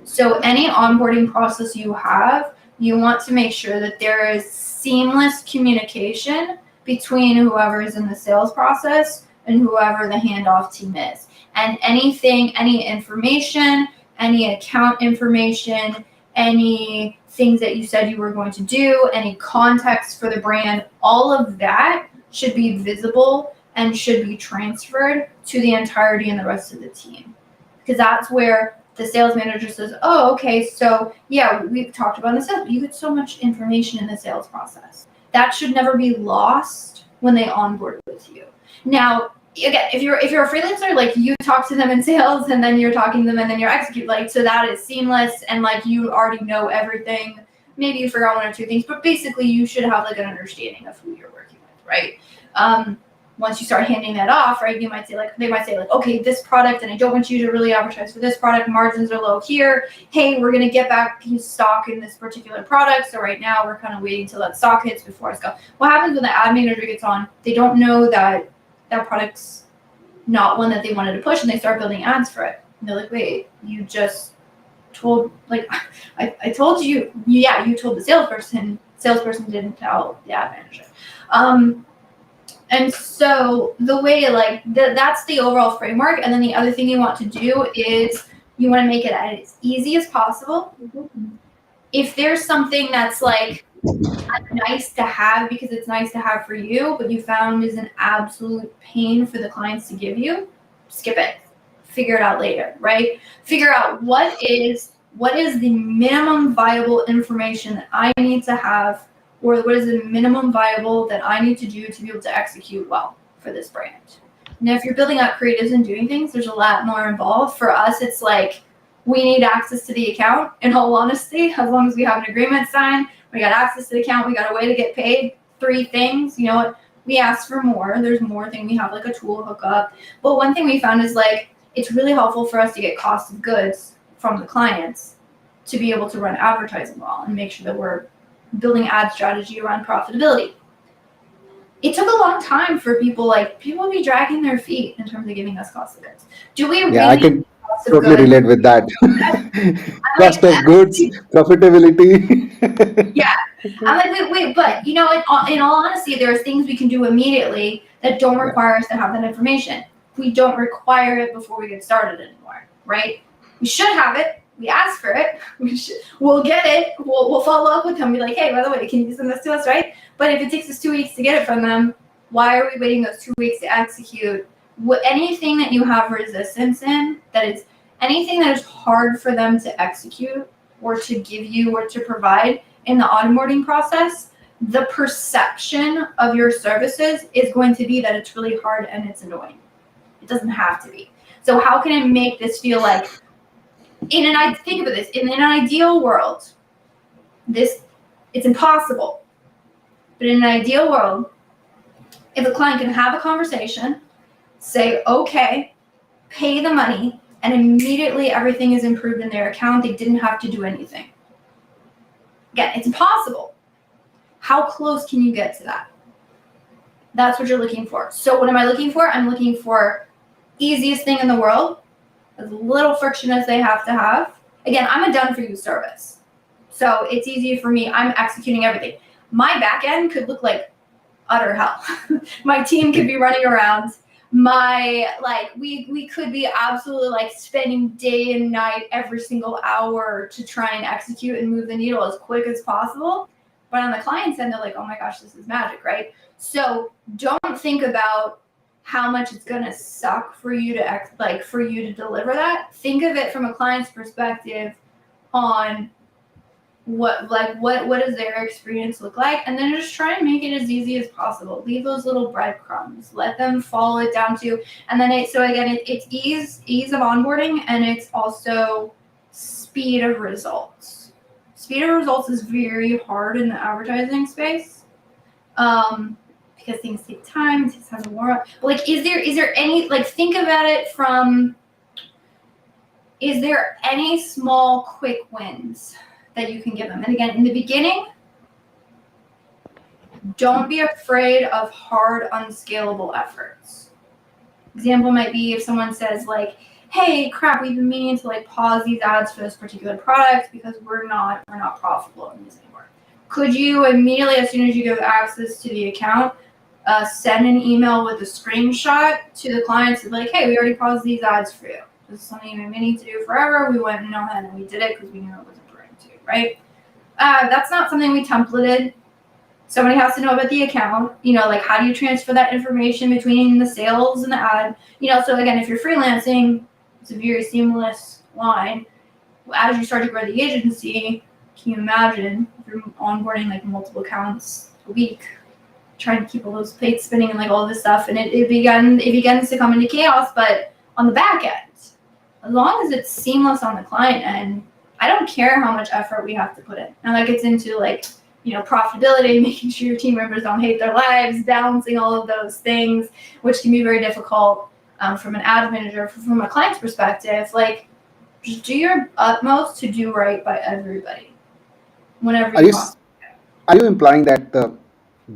So any onboarding process you have, you want to make sure that there is seamless communication between whoever is in the sales process and whoever the handoff team is. And anything, any information, any account information, any things that you said you were going to do, any context for the brand, all of that should be visible and should be transferred to the entirety and the rest of the team. Because that's where the sales manager says, oh, okay, so yeah, we've talked about this. You get so much information in the sales process. That should never be lost when they onboard with you. Now, again, if you're a freelancer, like you talk to them in sales and then you're talking to them and then you're execute, like, so that is seamless and like you already know everything. Maybe you forgot one or two things, but basically you should have like an understanding of who you're working with, right? Once you start handing that off, right, they might say like, okay, this product, and I don't want you to really advertise for this product. Margins are low here. Hey, we're gonna get back stock in this particular product. So right now we're kind of waiting till that stock hits before it's go. What happens when the ad manager gets on? They don't know that that product's not one that they wanted to push, and they start building ads for it. And they're like, wait, you just told, like, I told you, yeah, you told the salesperson. Salesperson didn't tell the ad manager. And so the way, like, that's the overall framework. And then the other thing you want to do is you want to make it as easy as possible. If there's something that's like nice to have because it's nice to have for you, but you found is an absolute pain for the clients to give you, skip it. Figure it out later, right? Figure out what is the minimum viable information that I need to have, or what is the minimum viable that I need to do to be able to execute well for this brand. Now, if you're building out creatives and doing things, there's a lot more involved. For us, it's like we need access to the account, in all honesty, as long as we have an agreement signed. We got access to the account. We got a way to get paid. 3 things. You know what? We ask for more. There's more things. We have like a tool hookup. But one thing we found is like it's really helpful for us to get cost of goods from the clients to be able to run advertising well and make sure that we're building ad strategy around profitability. It took a long time for people would be dragging their feet in terms of giving us cost of goods. Do we Yeah, I really can cost of totally goods? relate with that. I'm like, Cost of goods, profitability. yeah. I'm like, wait, but in all honesty, there's things we can do immediately that don't Yeah. require us to have that information. We don't require it before we get started anymore, right? We should have it. We ask for it. We'll get it. We'll follow up with them. Be like, hey, by the way, can you send this to us, right? But if it takes us 2 weeks to get it from them, why are we waiting those 2 weeks to execute? Anything that you have resistance in, that is anything that is hard for them to execute or to give you or to provide in the onboarding process, the perception of your services is going to be that it's really hard and it's annoying. It doesn't have to be. So how can I make this feel like, think about this, in an ideal world, it's impossible. But in an ideal world, if a client can have a conversation, say, okay, pay the money, and immediately everything is improved in their account, they didn't have to do anything. Again, it's impossible. How close can you get to that? That's what you're looking for. So what am I looking for? I'm looking for easiest thing in the world, as little friction as they have to have. Again, I'm a done-for-you service. So it's easy for me. I'm executing everything. My back end could look like utter hell. My team could be running around. We could be absolutely spending day and night every single hour to try and execute and move the needle as quick as possible. But on the client's end, they're like, oh my gosh, this is magic, right? So don't think about how much it's gonna suck for you to deliver that. Think of it from a client's perspective on what does their experience look like, and then just try and make it as easy as possible. Leave those little breadcrumbs, let them follow it down to, and then it's ease of onboarding, and it's also speed of results. Speed of results is very hard in the advertising space, because things take time, it takes time to warm up. But is there any, think about it from, is there any small quick wins that you can give them? And again, in the beginning, don't be afraid of hard, unscalable efforts. Example might be if someone says hey, crap, we've been meaning to pause these ads for this particular product because we're not profitable in this anymore. Could you immediately, as soon as you give access to the account, send an email with a screenshot to the clients and hey, we already paused these ads for you. This is something we've been meaning to do forever. We went ahead and we did it because we knew it was important to, right? That's not something we templated. Somebody has to know about the account. How do you transfer that information between the sales and the ad? So again, if you're freelancing, it's a very seamless line. As you start to grow the agency, can you imagine if you're onboarding multiple accounts a week, trying to keep all those plates spinning and all this stuff, and it begins to come into chaos. But on the back end, as long as it's seamless on the client end, I don't care how much effort we have to put in. And that gets into profitability, making sure your team members don't hate their lives, balancing all of those things, which can be very difficult from an ad manager, from a client's perspective. Just do your utmost to do right by everybody whenever you possibly can. Are you implying that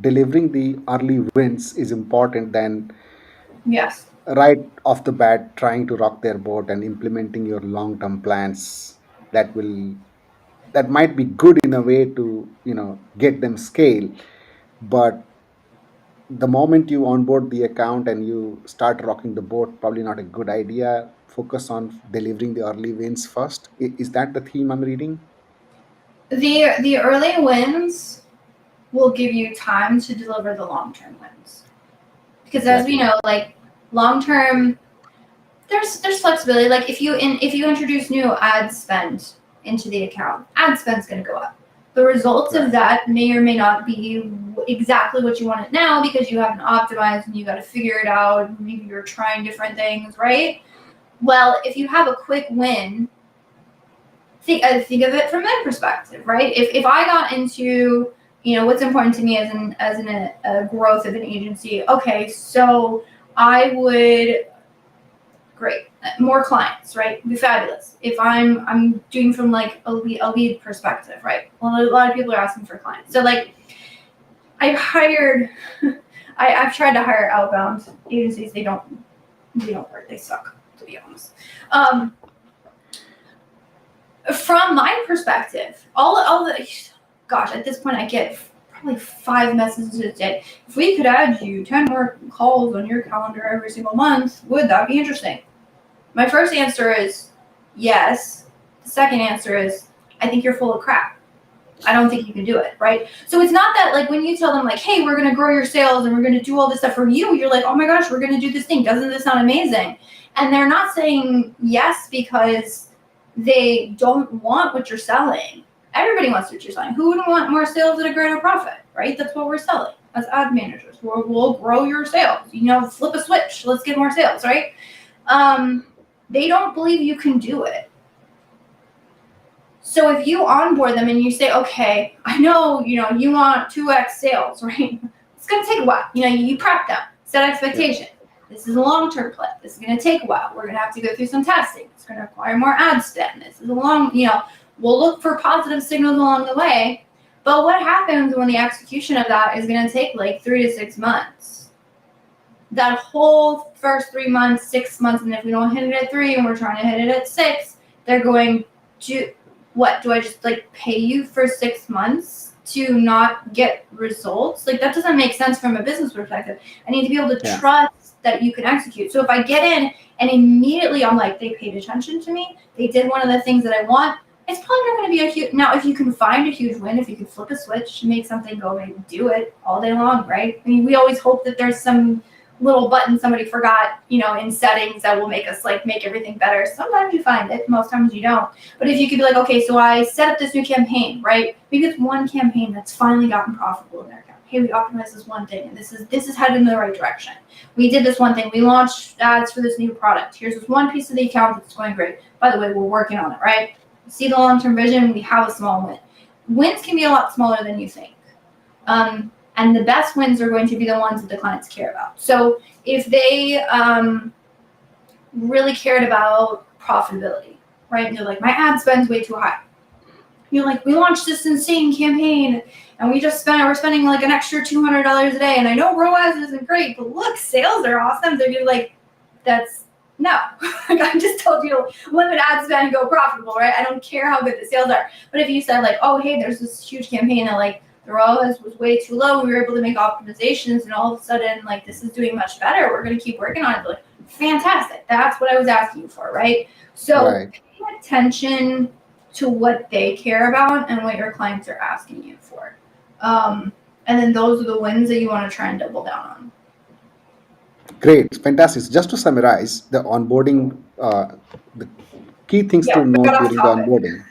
delivering the early wins is important than Yes. right off the bat trying to rock their boat and implementing your long-term plans that might be good in a way to get them scale, but the moment you onboard the account and you start rocking the boat, probably not a good idea. Focus on delivering the early wins first. Is that the theme I'm reading? The early wins will give you time to deliver the long-term wins. Because as we Exactly. know, long-term, there's flexibility. If you introduce new ad spend into the account, ad spend's going to go up. The results of that may or may not be exactly what you want it now because you haven't optimized and you got to figure it out. Maybe you're trying different things, right? Well, if you have a quick win, think of it from their perspective, right? If I got into what's important to me as a growth of an agency, okay, so I would great. More clients, right? Be fabulous. If I'm doing from like a lead perspective, right? Well, a lot of people are asking for clients. So like I've hired, I've tried to hire outbound agencies. They don't work. They suck, to be honest. From my perspective, all the, gosh, at this point I get probably 5 messages a day. If we could add you 10 more calls on your calendar every single month, would that be interesting? My first answer is yes. The second answer is I think you're full of crap. I don't think you can do it, right? So it's not that like when you tell them like, hey, we're going to grow your sales and we're going to do all this stuff for you, you're like, oh my gosh, we're going to do this thing. Doesn't this sound amazing? And they're not saying yes because they don't want what you're selling. Everybody wants what you're selling. Who wouldn't want more sales at a greater profit, right? That's what we're selling as ad managers. We'll grow your sales. Flip a switch. Let's get more sales, right? They don't believe you can do it. So if you onboard them and you say, okay, I know, you want 2x sales, right? It's going to take a while. You prep them, set expectation. This is a long-term play. This is going to take a while. We're going to have to go through some testing. It's going to require more ad spend. This is a long, we'll look for positive signals along the way. But what happens when the execution of that is going to take like 3 to 6 months? That whole first 3 months, 6 months, and if we don't hit it at 3 and we're trying to hit it at 6, they're going to, what, do I just like pay you for 6 months to not get results? Like that doesn't make sense from a business perspective. I need to be able to trust that you can execute. So if I get in and immediately I'm like, they paid attention to me, they did one of the things that I want, it's probably not going to be a huge, now if you can find a huge win, if you can flip a switch, make something go, maybe do it all day long, right? I mean, we always hope that there's some little button somebody forgot, in settings that will make us like make everything better. Sometimes you find it, most times you don't. But if you could be like, okay, so I set up this new campaign, right? Maybe it's one campaign that's finally gotten profitable in their account. Hey, we optimized this one thing, and this is headed in the right direction. We did this one thing. We launched ads for this new product. Here's this one piece of the account that's going great. By the way, we're working on it, right? See the long-term vision. We have a small win. Wins can be a lot smaller than you think. And the best wins are going to be the ones that the clients care about. So if they really cared about profitability, right? And they're like, my ad spend's way too high. You're like, we launched this insane campaign and we're spending like an extra $200 a day. And I know ROAS isn't great, but look, sales are awesome. They're gonna be like, no. Like I just told you, limit ad spend and go profitable, right? I don't care how good the sales are. But if you said like, oh, hey, there's this huge campaign that like the ROAS was way too low, we were able to make optimizations, and all of a sudden like this is doing much better, we're going to keep working on it. Like, fantastic. That's what I was asking you for, right? So pay attention to what they care about and what your clients are asking you for. And then those are the wins that you want to try and double down on. Great, fantastic. Just to summarize, the onboarding, the key things to know during the onboarding.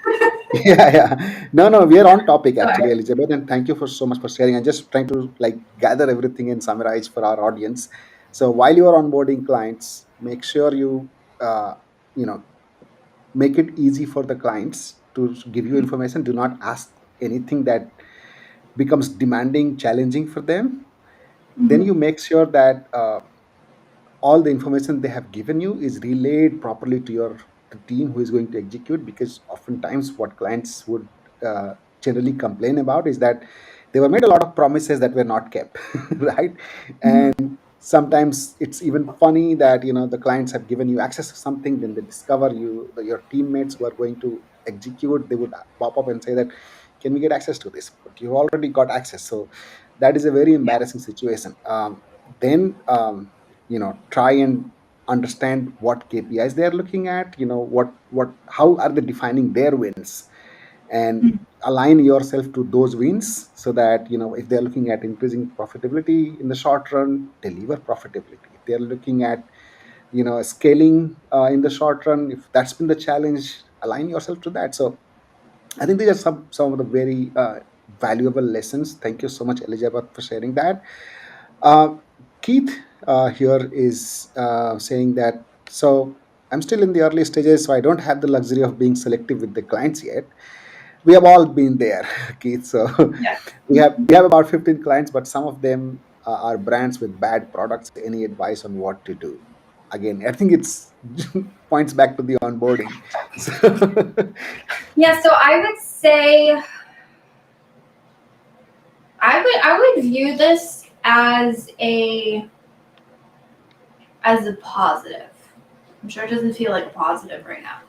No, we are on topic actually, Elizabeth, and thank you so much for sharing. I'm just trying to like gather everything and summarize for our audience. So while you are onboarding clients, make sure you make it easy for the clients to give you information. Do not ask anything that becomes demanding, challenging for them. Then you make sure that all the information they have given you is relayed properly to your team who is going to execute, because oftentimes what clients would generally complain about is that they were made a lot of promises that were not kept. Right? And sometimes it's even funny that the clients have given you access to something, then they discover your teammates who are going to execute, they would pop up and say that, can we get access to this? But you already got access. So that is a very embarrassing situation. Then try and understand what KPIs they are looking at, how are they defining their wins, and align yourself to those wins, so that if they're looking at increasing profitability in the short run, deliver profitability. If they're looking at scaling in the short run, if that's been the challenge, align yourself to that. So I think these are some of the very valuable lessons. Thank you so much, Elizabeth, for sharing that. Keith here is saying that, so I'm still in the early stages, so I don't have the luxury of being selective with the clients yet. We have all been there, Keith. So we have about 15 clients, but some of them are brands with bad products. Any advice on what to do? again, I think it's points back to the onboarding. So Yeah, so I would say I would view this as a positive. I'm sure it doesn't feel like a positive right now.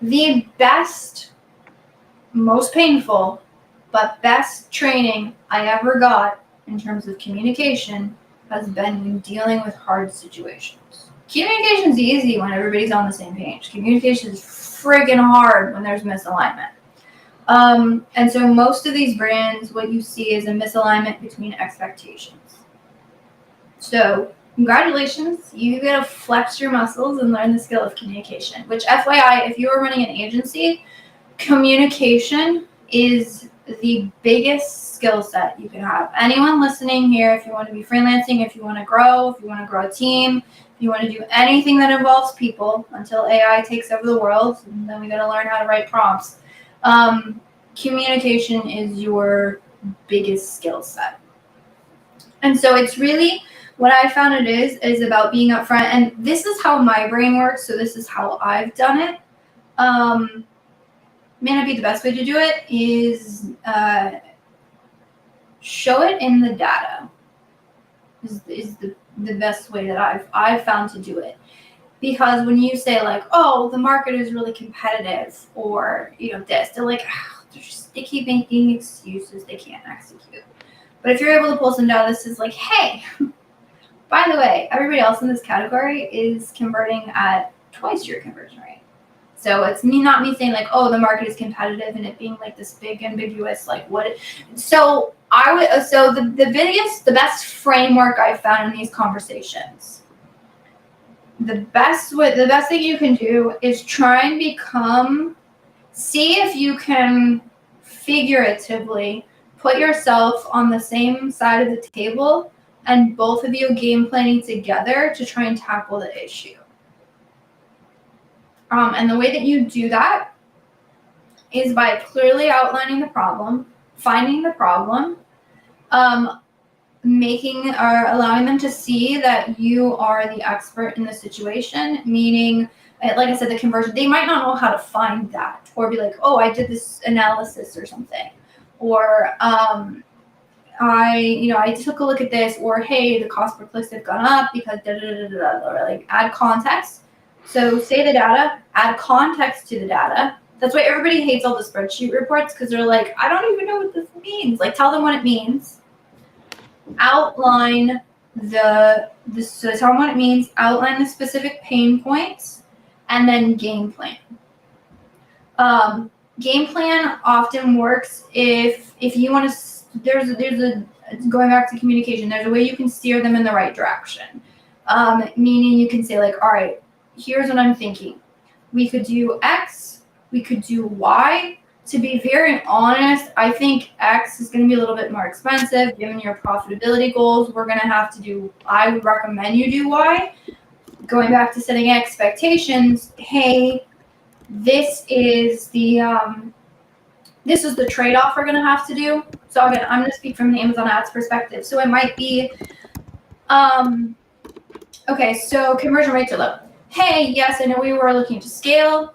The best, most painful, but best training I ever got in terms of communication has been when dealing with hard situations. Communication's easy when everybody's on the same page. Communication is friggin' hard when there's misalignment. And so most of these brands, what you see is a misalignment between expectations. So congratulations, you get to flex your muscles and learn the skill of communication, which FYI, if you are running an agency, communication is the biggest skill set you can have. Anyone listening here, if you want to be freelancing, if you want to grow a team, if you want to do anything that involves people until AI takes over the world, and then we got to learn how to write prompts. Communication is your biggest skill set. And so it's really what I found it is about being upfront. And this is how my brain works. So this is how I've done it. May not be the best way to do it is show it in the data is the best way that I've found to do it. Because when you say like, oh, the market is really competitive or, this, they're like, they keep making excuses. They can't execute. But if you're able to pull some data, this is like, hey, by the way, everybody else in this category is converting at twice your conversion rate. So it's not me saying like, oh, the market is competitive and it being like this big ambiguous, like what. So the best framework I've found in these conversations, the best thing you can do is try and see if you can figuratively put yourself on the same side of the table and both of you game planning together to try and tackle the issue. And the way that you do that is by clearly outlining the problem, finding the problem, allowing them to see that you are the expert in the situation, meaning, like I said, the conversion, they might not know how to find that or be like, oh, I did this analysis or something. Or I took a look at this, or hey, the cost per clicks have gone up because or like add context. So say the data, add context to the data. That's why everybody hates all the spreadsheet reports because they're like, I don't even know what this means. Like, tell them what it means. Outline tell them what it means. Outline the specific pain points, and then game plan. Game plan often works if you want to. There's a going back to communication. There's a way you can steer them in the right direction. Meaning you can say like, all right, here's what I'm thinking. We could do X. We could do Y. To be very honest, I think X is going to be a little bit more expensive given your profitability goals. We're going to have to do. I would recommend you do Y. Going back to setting expectations. Hey, this is the trade-off we're going to have to do. So again, I'm going to speak from the Amazon ads perspective. So it might be, okay, so conversion rates are low. Hey, yes, I know we were looking to scale.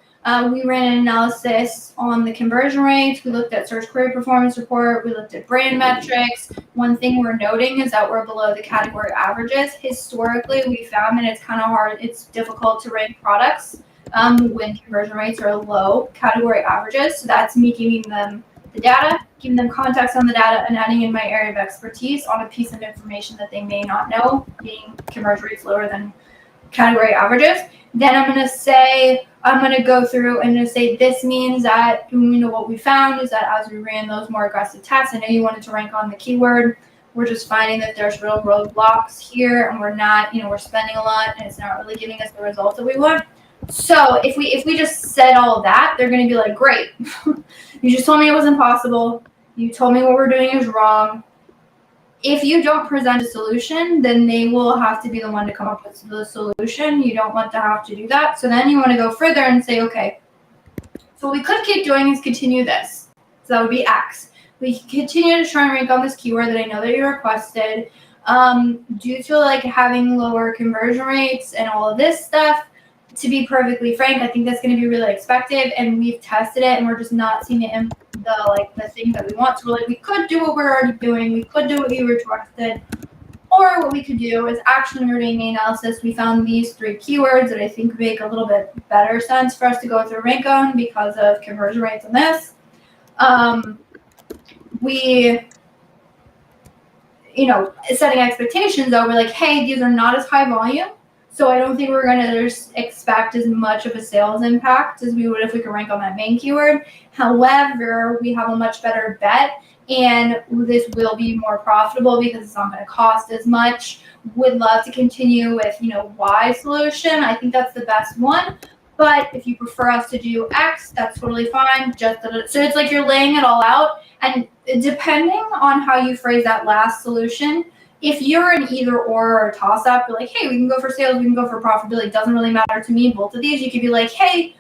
We ran an analysis on the conversion rates. We looked at search query performance report. We looked at brand metrics. One thing we're noting is that we're below the category averages. Historically, we found that it's kind of hard. It's difficult to rank products when conversion rates are low category averages. So that's me giving them the data, giving them context on the data, and adding in my area of expertise on a piece of information that they may not know, being conversion rates lower than category averages. Then I'm going to go through and just say this means that, what we found is that as we ran those more aggressive tests, I know you wanted to rank on the keyword. We're just finding that there's real roadblocks here, and we're not, we're spending a lot, and it's not really giving us the results that we want. So if we just said all of that, they're going to be like, great. You just told me it was impossible. You told me what we're doing is wrong. If you don't present a solution, then they will have to be the one to come up with the solution. You don't want to have to do that. So then you want to go further and say, okay, so what we could keep doing is continue this. So that would be X. We continue to try and rank on this keyword that I know that you requested. due to like having lower conversion rates and all of this stuff. To be perfectly frank, I think that's going to be really expected, and we've tested it, and we're just not seeing the thing that we want. So we're like, we could do what we're already doing, we could do what you requested, or what we could do is actually when we were doing the analysis, we found these 3 keywords that I think make a little bit better sense for us to go through rank on because of conversion rates on this. We, setting expectations over like, hey, these are not as high volume, so I don't think we're going to expect as much of a sales impact as we would if we could rank on that main keyword. However, we have a much better bet, and this will be more profitable because it's not going to cost as much. Would love to continue with, Y solution. I think that's the best one. But if you prefer us to do X, that's totally fine. So it's like you're laying it all out. And depending on how you phrase that last solution, if you're an either or a toss up, you're like, hey, we can go for sales, we can go for profitability. It doesn't really matter to me. Both of these, you could be like, hey,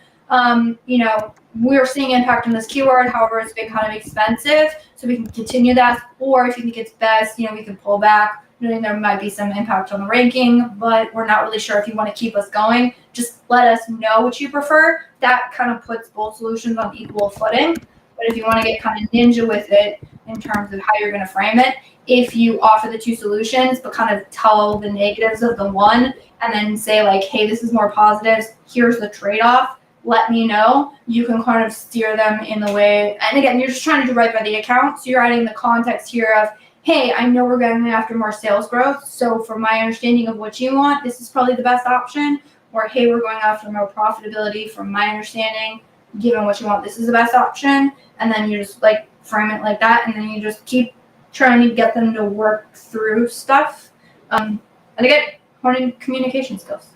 we're seeing impact on this keyword. However, it's been kind of expensive, so we can continue that. Or if you think it's best, we can pull back. There might be some impact on the ranking, but we're not really sure if you want to keep us going. Just let us know what you prefer. That kind of puts both solutions on equal footing. But if you want to get kind of ninja with it in terms of how you're going to frame it, if you offer the 2 solutions, but kind of tell the negatives of the one, and then say like, hey, this is more positives, here's the trade-off, let me know. You can kind of steer them in the way. And again, you're just trying to do right by the account. So you're adding the context here of, hey, I know we're going after more sales growth. So from my understanding of what you want, this is probably the best option. Or, hey, we're going after more profitability. From my understanding, given what you want, this is the best option. And then you just like frame it like that. And then you just keep trying to get them to work through stuff. And again, honing communication skills.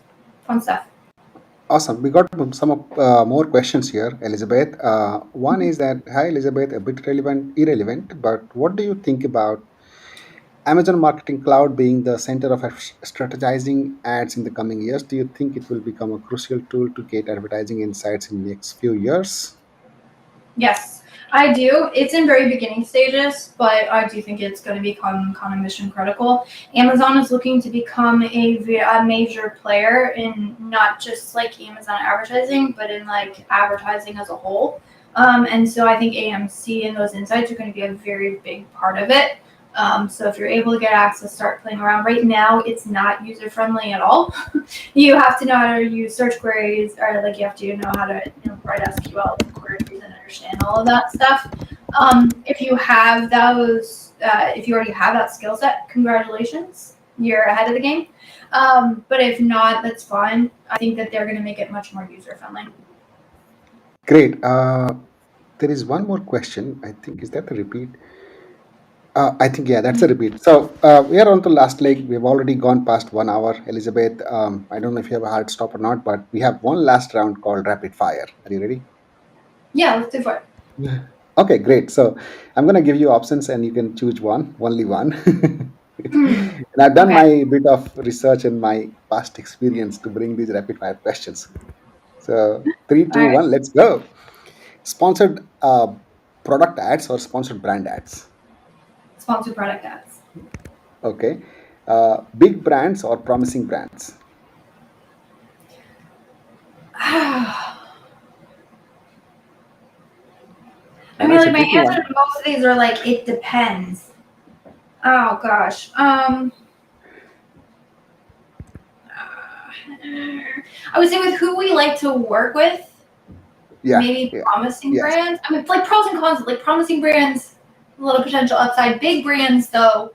Fun stuff. Awesome. We got some more questions here, Elizabeth. One is that, hi, Elizabeth, a bit irrelevant, but what do you think about Amazon Marketing Cloud being the center of strategizing ads in the coming years? Do you think it will become a crucial tool to get advertising insights in the next few years? Yes, I do. It's in very beginning stages, but I do think it's going to become kind of mission critical. Amazon is looking to become a major player in not just like Amazon advertising, but in like advertising as a whole. And so I think AMC and those insights are going to be a very big part of it. So if you're able to get access, start playing around. Right now, it's not user friendly at all. You have to know how to use search queries, or like you have to know how to write SQL queries and understand all of that stuff. If you have those, if you already have that skill set, congratulations, you're ahead of the game. But if not, that's fine. I think that they're going to make it much more user friendly. Great. There is one more question. I think, is that a repeat? I think, yeah, that's a repeat. So we are on the last leg. We've already gone past 1 hour, Elizabeth. I don't know if you have a hard stop or not, but we have one last round called rapid fire. Are you ready? Yeah, let's do it. Okay, great. So I'm going to give you options and you can choose one, only one. And I've done my bit of research and my past experience to bring these rapid fire questions. So three, All two, right. one, let's go. Sponsored product ads or sponsored brand ads? Sponsored product ads. Okay. Big brands or promising brands? I I know mean, it's like a my tricky answer one. to most of these are like, it depends. Oh gosh. I would say with who we like to work with, Yeah, maybe yeah, promising yes. brands. I mean, like pros and cons. Like promising brands, a little potential upside. Big brands, though,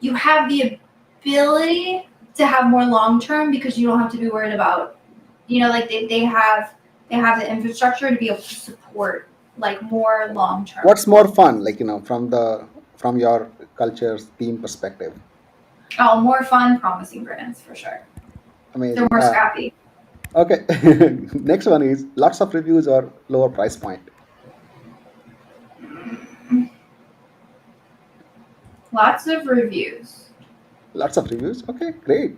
you have the ability to have more long term because you don't have to be worried about, like they have the infrastructure to be able to support like more long term What's more growth. fun, like from your culture's team perspective? Oh, more fun, promising brands for sure. They're Amazing. more scrappy. Okay. Next one is lots of reviews or lower price point. Lots of reviews. Lots of reviews. Okay, great.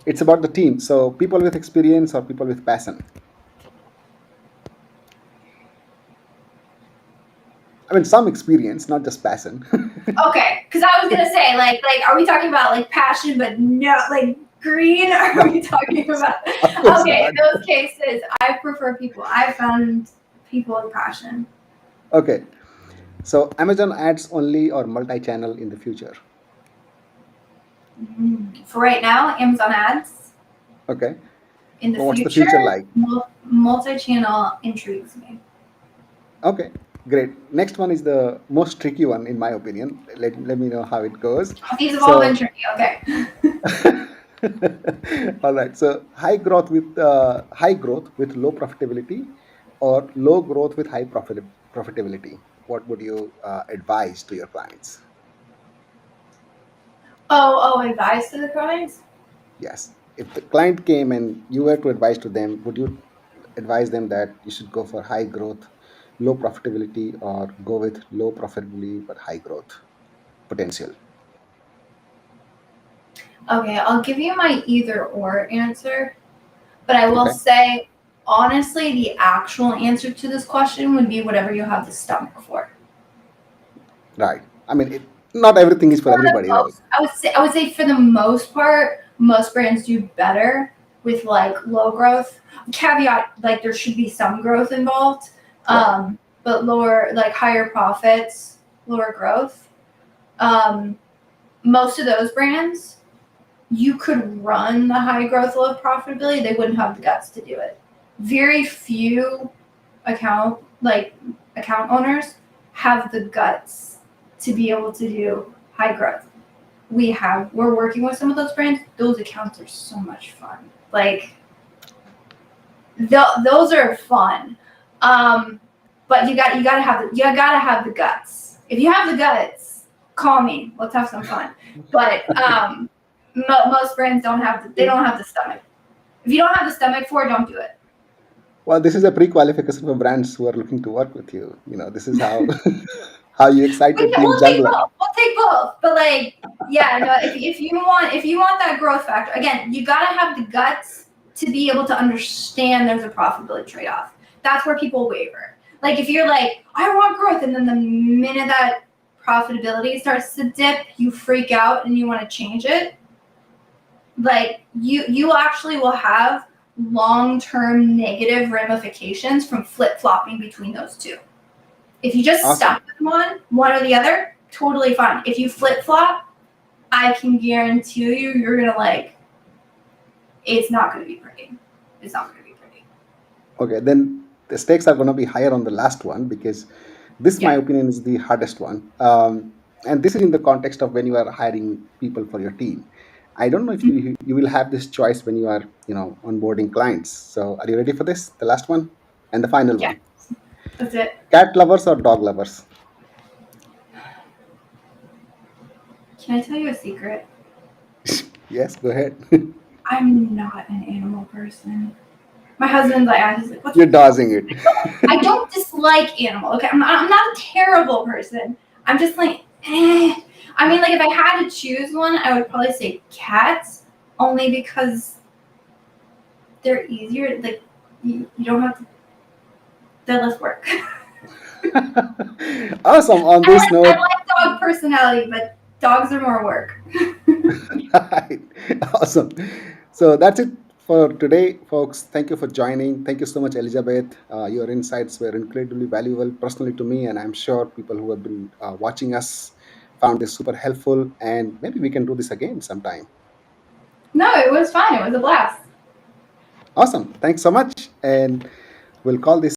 It's about the team. So people with experience or people with passion. I mean, some experience, not just passion. Okay, because I was gonna say, are we talking about like passion, but no, like green? Or are we talking about? Of course Okay, not. in those cases, I prefer people. I found people with passion. Okay. So Amazon ads only or multi-channel in the future. For right now, Amazon ads. Okay. In the Well, what's the future future, like? multi-channel intrigues me. Okay. Great. Next one is the most tricky one, in my opinion. Let me know how it goes. Oh, these have all been So, tricky. Okay. all right. So high growth with low profitability, or low growth with high profitability. What would you advise to your clients? Advice to the clients. Yes. If the client came and you were to advise to them, would you advise them that you should go for high growth, low profitability, or go with low profitability but high growth potential? Okay, I'll give you my either or answer, but I will Okay. say, honestly, the actual answer to this question would be whatever you have the stomach for. Right. I mean, not everything is for For the everybody, right? most, I would say for the most part, most brands do better with like low growth. Caveat, like there should be some growth involved, Right. but lower, like higher profits, lower growth. Um, Most of those brands, you could run the high growth, low profitability. They wouldn't have the guts to do it. Very few account like account owners have the guts to be able to do high growth. We're working with some of those brands. Those accounts are so much fun. Like those are fun. But you gotta have the guts. If you have the guts, call me. Let's have some fun. But most brands they don't have the stomach. If you don't have the stomach for it, don't do it. Well, this is a pre-qualification for brands who are looking to work with you. This is how how you excited Team We'll take Junglr. both. We'll take both. But like, yeah, no. If you want that growth factor, again, you gotta have the guts to be able to understand there's a profitability trade off. That's where people waver. Like if you're like, I want growth, and then the minute that profitability starts to dip, you freak out and you want to change it. Like you actually will have long-term negative ramifications from flip-flopping between those two. If you just Awesome. stuck with one or the other, totally fine. If you flip flop, I can guarantee you're gonna like. It's not gonna be pretty. It's not gonna be pretty. Okay, then the stakes are going to be higher on the last one, because this, my Yeah. opinion, is the hardest one. And this is in the context of when you are hiring people for your team. I don't know if you will have this choice when you are onboarding clients. So, are you ready for this? The last one and the final Yeah. one. That's it. Cat lovers or dog lovers? Can I tell you a secret? Yes, go ahead. I'm not an animal person. My husband's he's like, what's You're your problem? dodging it. I don't dislike animal. Okay, I'm not a terrible person. I'm just like, eh. I mean, like if I had to choose one, I would probably say cats, only because they're easier. Like you don't have to. They're less work. Awesome. On I this like I note, like dog personality, but dogs are more work. right. Awesome. So that's it for today, folks. Thank you for joining. Thank you so much, Elizabeth. Your insights were incredibly valuable personally to me, and I'm sure people who have been watching us found this super helpful. And maybe we can do this again sometime. No, it was fun. It was a blast. Awesome. Thanks so much. And we'll call this